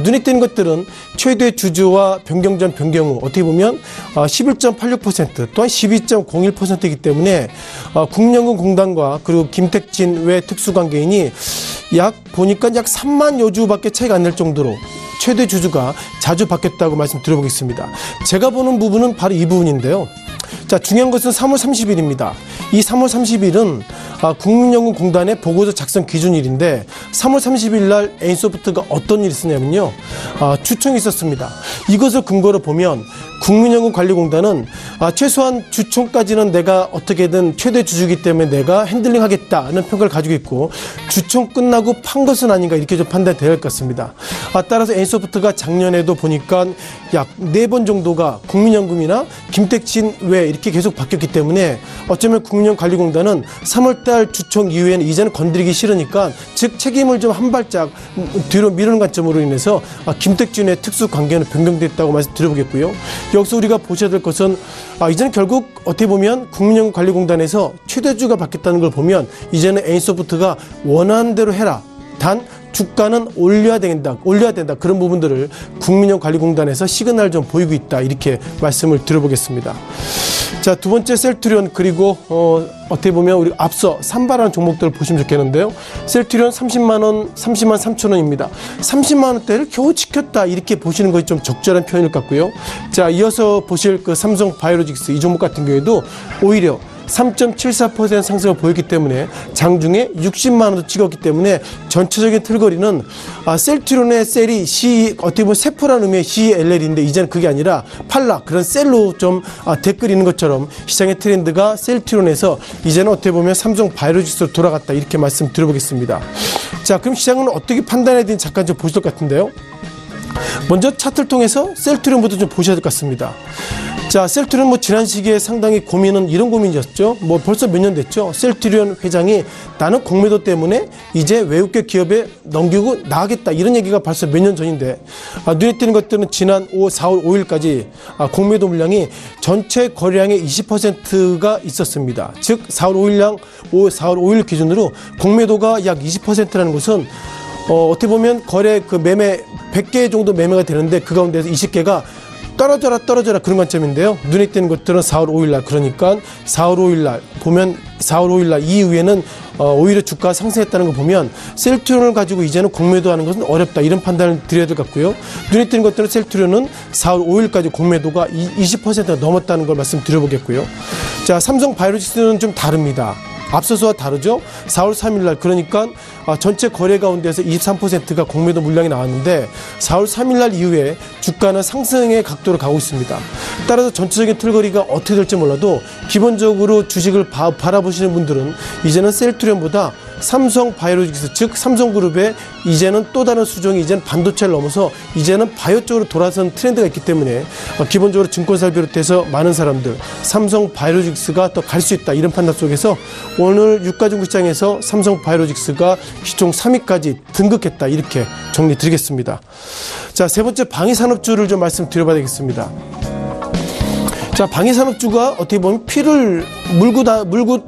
Speaker 6: 눈에 띄는 것들은 최대 주주와 변경 전 변경 후 어떻게 보면 11.86% 또한 12.01%이기 때문에 국민연금공단과 그리고 김택진 외 특수관계인이 약 3만 여주밖에 차이가 안 날 정도로 최대 주주가 자주 바뀌었다고 말씀드려보겠습니다. 제가 보는 부분은 바로 이 부분인데요. 자, 중요한 것은 3월 30일입니다. 이 3월 30일은 국민연금공단의 보고서 작성 기준일인데 3월 30일 날 NC소프트가 어떤 일이 있었냐면요. 주총이 있었습니다. 이것을 근거로 보면 국민연금관리공단은 최소한 주총까지는 내가 어떻게든 최대 주주이기 때문에 내가 핸들링하겠다는 평가를 가지고 있고 주총 끝나고 판 것은 아닌가 이렇게 좀 판단이 되어야 할 것 같습니다. 따라서 NC소프트가 작년에도 보니까 약 4번 정도가 국민연금이나 김택진 외 이렇게 계속 바뀌었기 때문에 어쩌면 국민연금관리공단은 3월달 주총 이후에는 이제는 건드리기 싫으니까 즉 책임을 좀 한 발짝 뒤로 미루는 관점으로 인해서 김택진의 특수관계는 변경됐다고 말씀드려보겠고요. 여기서 우리가 보셔야 될 것은 이제는 결국 어떻게 보면 국민연금관리공단에서 최대주주가 바뀌었다는 걸 보면 이제는 NC소프트가 원하는 대로 해라. 단 주가는 올려야 된다. 그런 부분들을 국민연금관리공단에서 시그널을 좀 보이고 있다. 이렇게 말씀을 드려보겠습니다. 자, 두 번째 셀트리온 그리고 어떻게 보면 우리 앞서 삼바라는 종목들을 보시면 좋겠는데요. 셀트리온 30만 원, 30만 3천 원입니다. 30만 원대를 겨우 지켰다 이렇게 보시는 것이 좀 적절한 표현일 것 같고요. 자, 이어서 보실 그 삼성 바이오로직스 이 종목 같은 경우에도 오히려 3.74% 상승을 보였기 때문에 장중에 60만 원도 찍었기 때문에 전체적인 틀거리는 셀트리온의 셀이 어떻게 보면 세포라는 의미의 CLL인데 이제는 그게 아니라 팔라 그런 셀로 좀 댓글이 있는 것처럼 시장의 트렌드가 셀트리온에서 이제는 어떻게 보면 삼성 바이오로직스로 돌아갔다 이렇게 말씀드려보겠습니다. 자, 그럼 시장은 어떻게 판단해야 되는지 잠깐 좀 보실 것 같은데요. 먼저 차트를 통해서 셀트리온부터 좀 보셔야 될 것 같습니다. 자, 셀트리온 지난 시기에 상당히 고민은 이런 고민이었죠. 벌써 몇 년 됐죠. 셀트리온 회장이 나는 공매도 때문에 이제 외국계 기업에 넘기고 나가겠다 이런 얘기가 벌써 몇 년 전인데 눈에 띄는 것들은 지난 4월 5일까지 공매도 물량이 전체 거래량의 20%가 있었습니다. 즉 4월 5일 기준으로 공매도가 약 20%라는 것은 어떻게 보면 거래 그 매매 100개 정도 매매가 되는데 그 가운데서 20개가 떨어져라 그런 관점인데요. 눈에 띄는 것들은 4월 5일날 그러니까 4월 5일날 보면 4월 5일날 이후에는 오히려 주가가 상승했다는 거 보면 셀트리온을 가지고 이제는 공매도하는 것은 어렵다 이런 판단을 드려야 될 것 같고요. 눈에 띄는 것들은 셀트리온은 4월 5일까지 공매도가 20%가 넘었다는 걸 말씀드려보겠고요. 자, 삼성 바이오로직스는 좀 다릅니다. 앞서서와 다르죠. 4월 3일날 그러니까 전체 거래 가운데서 23%가 공매도 물량이 나왔는데 4월 3일날 이후에 주가는 상승의 각도로 가고 있습니다. 따라서 전체적인 틀거리가 어떻게 될지 몰라도 기본적으로 주식을 바라보시는 분들은 이제는 셀트리온보다 삼성 바이오로직스 즉 삼성그룹의 이제는 또 다른 수종이 이제는 반도체를 넘어서 이제는 바이오 쪽으로 돌아선 트렌드가 있기 때문에 기본적으로 증권사를 비롯해서 많은 사람들 삼성 바이오로직스가 더 갈 수 있다 이런 판단 속에서 오늘 유가중국 시장에서 삼성바이오로직스가 시총 3위까지 등극했다. 이렇게 정리 드리겠습니다. 자, 세 번째 방위산업주를 좀 말씀드려봐야 되겠습니다. 자, 방위산업주가 어떻게 보면 피를 물고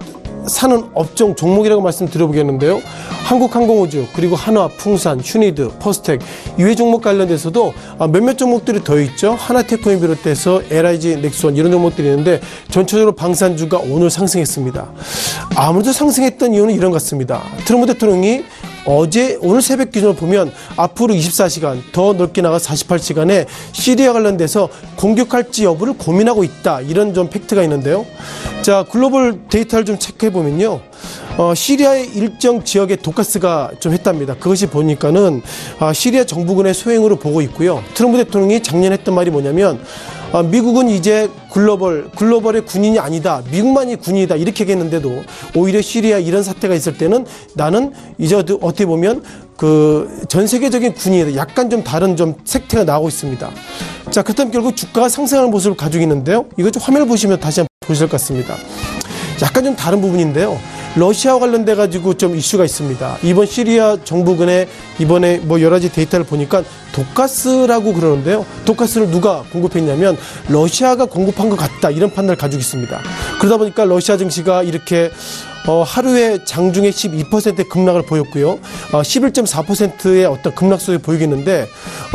Speaker 6: 사는 업종 종목이라고 말씀드려보겠는데요. 한국항공우주, 그리고 한화, 풍산, 휴니드, 퍼스텍 이외 종목 관련돼서도 몇몇 종목들이 더 있죠. 하나테크를 비롯해서 LIG, 넥스원 이런 종목들이 있는데 전체적으로 방산주가 오늘 상승했습니다. 아무래도 상승했던 이유는 이런 것 같습니다. 트럼프 대통령이 오늘 새벽 기준으로 보면 앞으로 24시간 더 넓게 나가 48시간에 시리아 관련돼서 공격할지 여부를 고민하고 있다. 이런 좀 팩트가 있는데요. 자, 글로벌 데이터를 좀 체크해 보면요. 시리아의 일정 지역에 독가스가 좀 했답니다. 그것이 보니까는 시리아 정부군의 소행으로 보고 있고요. 트럼프 대통령이 작년에 했던 말이 뭐냐면 미국은 이제 글로벌의 군인이 아니다. 미국만이 군인이다. 이렇게 얘기했는데도 오히려 시리아 이런 사태가 있을 때는 나는 이제 어떻게 보면 전 세계적인 군인이다. 약간 좀 다른 좀 색태가 나오고 있습니다. 자, 그렇다면 결국 주가가 상승하는 모습을 가지고 있는데요. 이거 좀 화면을 보시면 다시 한번 보실 것 같습니다. 약간 좀 다른 부분인데요. 러시아와 관련돼 가지고 좀 이슈가 있습니다. 이번 시리아 정부군의 이번에 뭐 여러 가지 데이터를 보니까 독가스라고 그러는데요. 독가스를 누가 공급했냐면 러시아가 공급한 것 같다. 이런 판단을 가지고 있습니다. 그러다 보니까 러시아 증시가 이렇게 하루에 장중에 12%의 급락을 보였고요. 11.4%의 어떤 급락속에 보이겠는데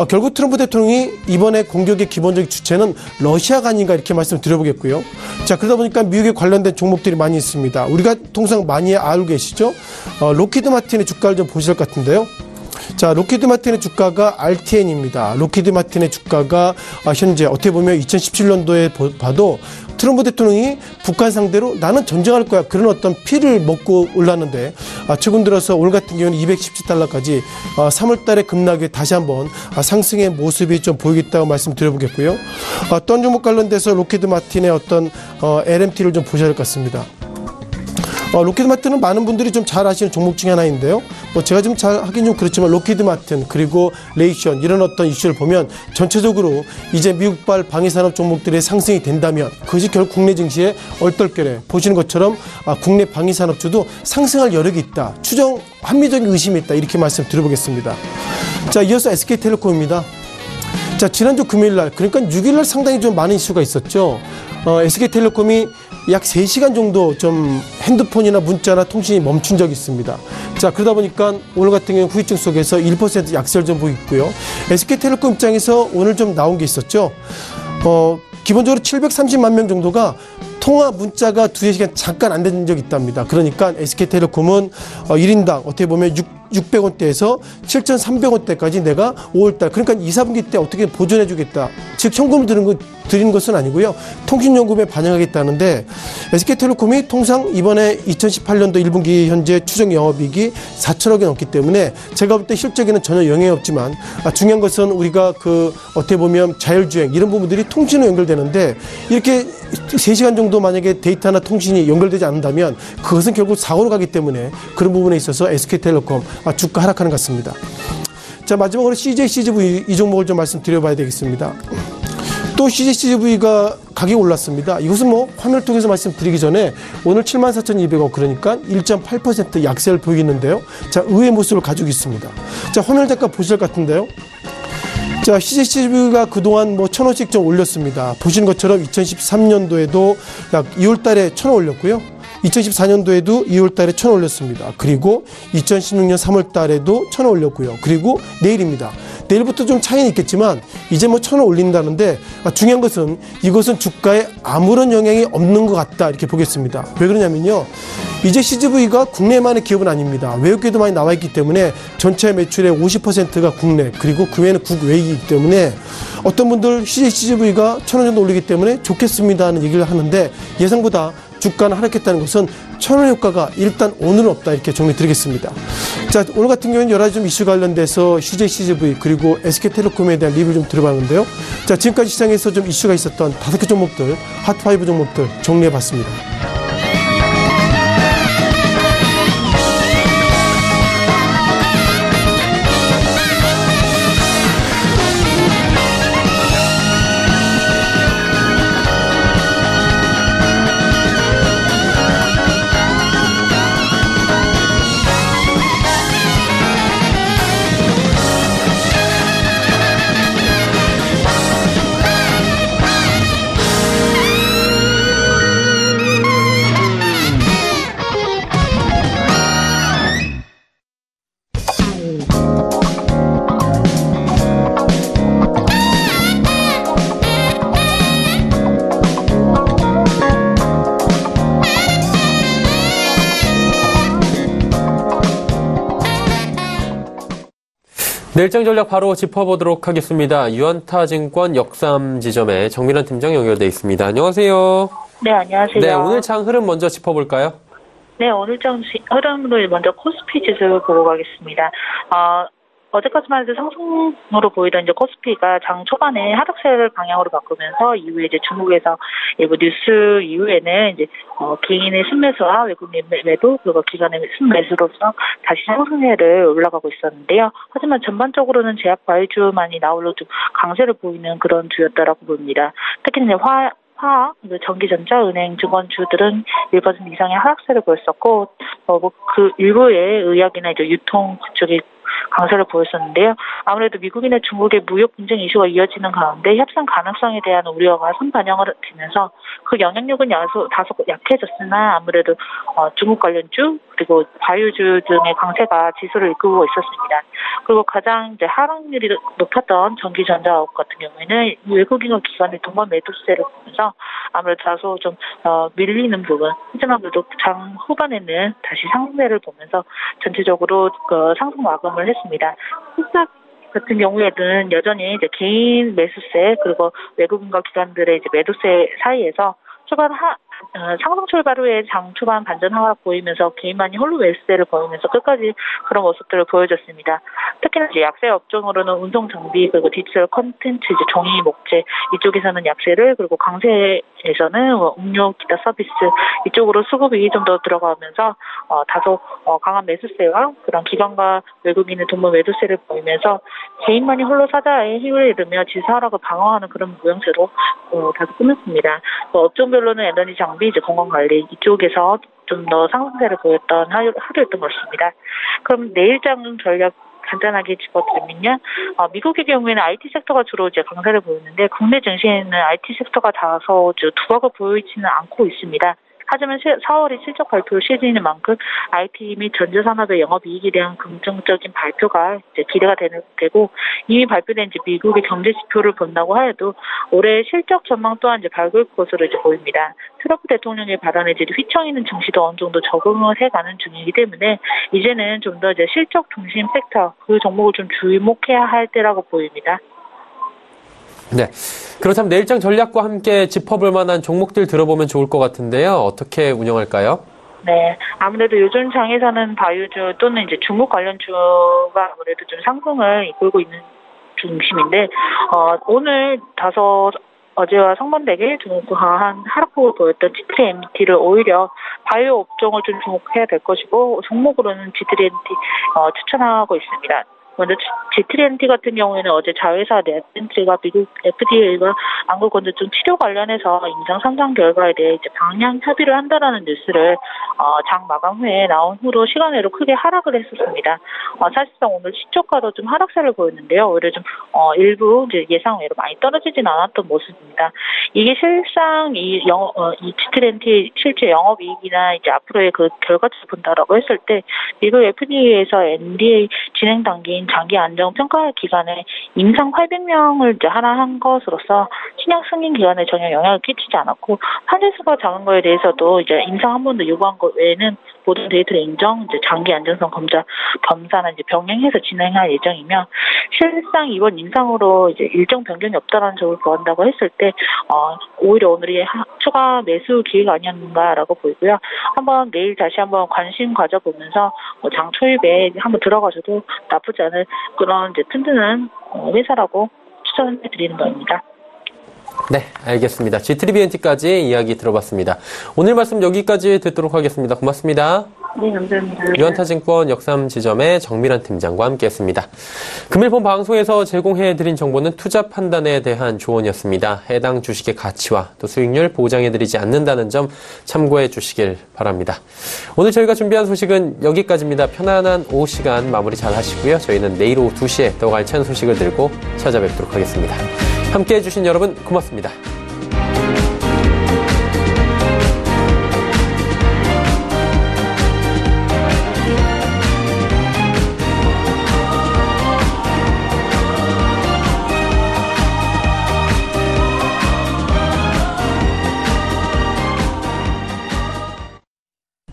Speaker 6: 결국 트럼프 대통령이 이번에 공격의 기본적인 주체는 러시아가 아닌가 이렇게 말씀을 드려보겠고요. 자, 그러다 보니까 미국에 관련된 종목들이 많이 있습니다. 우리가 통상 많이 알고 계시죠? 록히드 마틴의 주가를 좀 보실 것 같은데요. 자, 록히드 마틴의 주가가 RTN입니다. 록히드 마틴의 주가가 현재 어떻게 보면 2017년도에 봐도 트럼프 대통령이 북한 상대로 나는 전쟁할 거야. 그런 어떤 피를 먹고 올랐는데 최근 들어서 오늘 같은 경우는 217달러까지 3월 달에 급락에 다시 한번 상승의 모습이 좀 보이겠다고 말씀드려보겠고요. 또 한 종목 관련돼서 록히드 마틴의 어떤 LMT를 좀 보셔야 할 것 같습니다. 록히드 마틴은 많은 분들이 좀 잘 아시는 종목 중에 하나인데요. 제가 좀 잘 하긴 좀 그렇지만 록히드 마틴 그리고 레이션 이런 어떤 이슈를 보면 전체적으로 이제 미국발 방위산업 종목들의 상승이 된다면 그것이 결국 국내 증시에 얼떨결에 보시는 것처럼 국내 방위산업주도 상승할 여력이 있다. 추정 합리적인 의심이 있다. 이렇게 말씀드려보겠습니다. 자, 이어서 SK텔레콤입니다. 자, 지난주 금요일날 그러니까 6일날 상당히 좀 많은 이슈가 있었죠. SK텔레콤이 약 3시간 정도 좀 핸드폰이나 문자나 통신이 멈춘 적이 있습니다. 자, 그러다 보니까 오늘 같은 경우 후유증 속에서 1% 약세를 좀 보이고요. SK텔레콤 입장에서 오늘 좀 나온 게 있었죠. 기본적으로 730만 명 정도가 통화 문자가 2-3시간 잠깐 안 된 적이 있답니다. 그러니까 SK텔레콤은 1인당 어떻게 보면 600원대에서 7,300원대까지 내가 5월달 그러니까 2, 4분기 때 어떻게 보존해 주겠다. 즉 현금을 드리는 것은 아니고요. 통신요금에 반영하겠다는데 SK텔레콤이 통상 이번에 2018년도 1분기 현재 추정 영업이익이 4천억이 넘기 때문에 제가 볼 때 실적에는 전혀 영향이 없지만 중요한 것은 우리가 어떻게 보면 자율주행 이런 부분들이 통신으로 연결되는데 이렇게 3시간 정도 만약에 데이터나 통신이 연결되지 않는다면 그것은 결국 사고로 가기 때문에 그런 부분에 있어서 SK텔레콤 주가 하락하는 것 같습니다. 자, 마지막으로 CJ-CGV 이 종목을 좀 말씀드려봐야 되겠습니다. 또 CJ-CGV가 가격이 올랐습니다. 이것은 화면을 통해서 말씀드리기 전에 오늘 74,200원 그러니까 1.8% 약세를 보이겠는데요. 자, 의외의 모습을 가지고 있습니다. 자, 화면을 잠깐 보실 것 같은데요. 자, CJ-CGV가 그동안 1,000원씩 좀 올렸습니다. 보시는 것처럼 2013년도에도 약 2월 달에 1,000원 올렸고요. 2014년도에도 2월 달에 1,000원 올렸습니다. 그리고 2016년 3월 달에도 1,000원 올렸고요. 그리고 내일입니다. 내일부터 좀 차이는 있겠지만 이제 1,000원 올린다는데 중요한 것은 이것은 주가에 아무런 영향이 없는 것 같다 이렇게 보겠습니다. 왜 그러냐면요. 이제 CGV가 국내만의 기업은 아닙니다. 외국에도 많이 나와 있기 때문에 전체 매출의 50%가 국내 그리고 그 외에는 국외이기 때문에 어떤 분들 CGV가 1,000원 정도 올리기 때문에 좋겠습니다 하는 얘기를 하는데 예상보다 주가는 하락했다는 것은 1,000원 효과가 일단 오늘은 없다 이렇게 정리 드리겠습니다. 자, 오늘 같은 경우는 여러 가지 좀 이슈 관련돼서 CJ-CGV 그리고 SK텔레콤에 대한 리뷰를 좀 들어봤는데요. 자, 지금까지 시장에서 좀 이슈가 있었던 5개 종목들, 핫5 종목들 정리해봤습니다.
Speaker 2: 내일장 전략 바로 짚어보도록 하겠습니다. 유안타증권 역삼 지점에 정밀환 팀장 연결돼 있습니다. 안녕하세요.
Speaker 7: 네, 안녕하세요.
Speaker 2: 네, 오늘 장 흐름 먼저 짚어볼까요?
Speaker 7: 네, 오늘 장 흐름으로 먼저 코스피 지수 보고 가겠습니다. 어제까지만 해도 상승으로 보이던 이제 코스피가 장 초반에 하락세를 방향으로 바꾸면서 이후에 이제 중국에서 일부 뉴스 이후에는 이제 개인의 순매수와 외국인 매도 그리고 기관의 순매수로서 다시 상승세를 올라가고 있었는데요. 하지만 전반적으로는 제약 과일주만이 나홀로 좀 강세를 보이는 그런 주였다라고 봅니다. 특히 이제 화학, 전기전자, 은행, 증권주들은 1% 이상의 하락세를 보였었고, 그 일부의 의약이나 이제 유통 그쪽이 강세를 보였었는데요. 아무래도 미국이나 중국의 무역 분쟁 이슈가 이어지는 가운데 협상 가능성에 대한 우려가 선반영을 되면서 그 영향력은 다소 약해졌으나 아무래도 중국 관련주 그리고 바이오주 등의 강세가 지수를 이끌고 있었습니다. 그리고 가장 이제 하락률이 높았던 전기전자업 같은 경우에는 외국인과 기관의 동반 매도세를 보면서 아무래도 다소 좀 밀리는 부분. 하지만 그래도 장 후반에는 다시 상승세를 보면서 전체적으로 상승 마감을 했습니다. 코스닥 같은 경우에는 여전히 이제 개인 매수세 그리고 외국인과 기관들의 이제 매도세 사이에서 상승 출발 후에 장 초반 반전 하락 보이면서 개인만이 홀로 매수세를 보이면서 끝까지 그런 모습들을 보여줬습니다. 특히나 이제 약세 업종으로는 운송 장비 그리고 디지털 콘텐츠 이제 종이 목재 이쪽에서는 약세를 그리고 강세에서는 음료 기타 서비스 이쪽으로 수급이 좀 더 들어가면서 다소 강한 매수세와 그런 기관과 외국인의 동반 매도세를 보이면서 개인만이 홀로 사자의 힘을 잃으며 지수 하락을 방어하는 그런 모양새로 다소 끝났습니다. 업종별로는 에너지 장비, 이제 건강관리 이쪽에서 좀 더 상승세를 보였던 하루였던 것 같습니다. 그럼 내일장 전략 간단하게 짚어드리면요. 미국의 경우에는 IT 섹터가 주로 이제 강세를 보이는데 국내 증시에는 IT 섹터가 다소 두각을 보이지는 않고 있습니다. 하지만 4월이 실적 발표 시즌인 만큼 IT 및 전자산업의 영업이익에 대한 긍정적인 발표가 이제 기대가 되고 이미 발표된 이제 미국의 경제 지표를 본다고 하여도 올해 실적 전망 또한 이제 밝을 것으로 이제 보입니다. 트럼프 대통령의 발언에 이제 휘청이는 증시도 어느 정도 적응을 해가는 중이기 때문에 이제는 좀 더 이제 실적 중심 섹터 그 종목을 좀 주목해야 할 때라고 보입니다.
Speaker 2: 네. 그렇다면 내일장 전략과 함께 짚어볼 만한 종목들 들어보면 좋을 것 같은데요. 어떻게 운영할까요?
Speaker 7: 네. 아무래도 요즘 장에서는 바이오주 또는 이제 중국 관련주가 아무래도 좀 상승을 이끌고 있는 중심인데, 오늘 다소 어제와 상반되게 좀 강한 하락폭을 보였던 G3MT를 오히려 바이오 업종을 좀 주목해야 될 것이고, 종목으로는 G3MT 추천하고 있습니다. 먼저 G3MT 같은 경우에는 어제 자회사 넷센트리가 미국 FDA가 안구건조증 치료 관련해서 임상 3상 결과에 대해 이제 방향 협의를 한다라는 뉴스를 장 마감 후에 나온 후로 시간외로 크게 하락을 했었습니다. 사실상 오늘 시초가도 좀 하락세를 보였는데요. 오히려 좀 일부 이제 예상외로 많이 떨어지진 않았던 모습입니다. 이게 실상 이 G3MT 실제 영업이익이나 이제 앞으로의 그 결과치를 본다라고 했을 때 미국 FDA에서 NDA 진행 단계인 장기 안정 평가 기간에 임상 800명을 이제 하나한 것으로서 신약 승인 기간에 전혀 영향을 끼치지 않았고 환자 수가 작은 거에 대해서도 이제 임상 한 번도 요구한 것 외에는 모든 데이터를 인정, 이제 장기 안정성 검사는 이제 병행해서 진행할 예정이며 실상 이번 임상으로 이제 일정 변경이 없다라는 점을 보한다고 했을 때 오히려 오늘이 추가 매수 기회가 아니었는가라고 보이고요. 한번 내일 다시 한번 관심 가져보면서 장 초입에 한번 들어가셔도 나쁘지 않은 그런 이제 튼튼한 회사라고 추천해 드리는 겁니다.
Speaker 2: 네, 알겠습니다. G3BNT까지 이야기 들어봤습니다. 오늘 말씀 여기까지 듣도록 하겠습니다. 고맙습니다.
Speaker 7: 네, 감사합니다.
Speaker 2: 유안타증권 역삼 지점의 정밀환 팀장과 함께했습니다. 금일 본 방송에서 제공해드린 정보는 투자 판단에 대한 조언이었습니다. 해당 주식의 가치와 또 수익률 보장해드리지 않는다는 점 참고해 주시길 바랍니다. 오늘 저희가 준비한 소식은 여기까지입니다. 편안한 오후 시간 마무리 잘 하시고요. 저희는 내일 오후 2시에 더욱 알찬 소식을 들고 찾아뵙도록 하겠습니다. 함께해 주신 여러분 고맙습니다.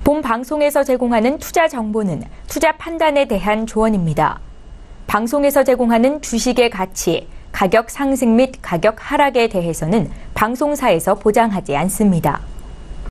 Speaker 1: 본 방송에서 제공하는 투자 정보는 투자 판단에 대한 조언입니다. 방송에서 제공하는 주식의 가치, 가격 상승 및 가격 하락에 대해서는 방송사에서 보장하지 않습니다.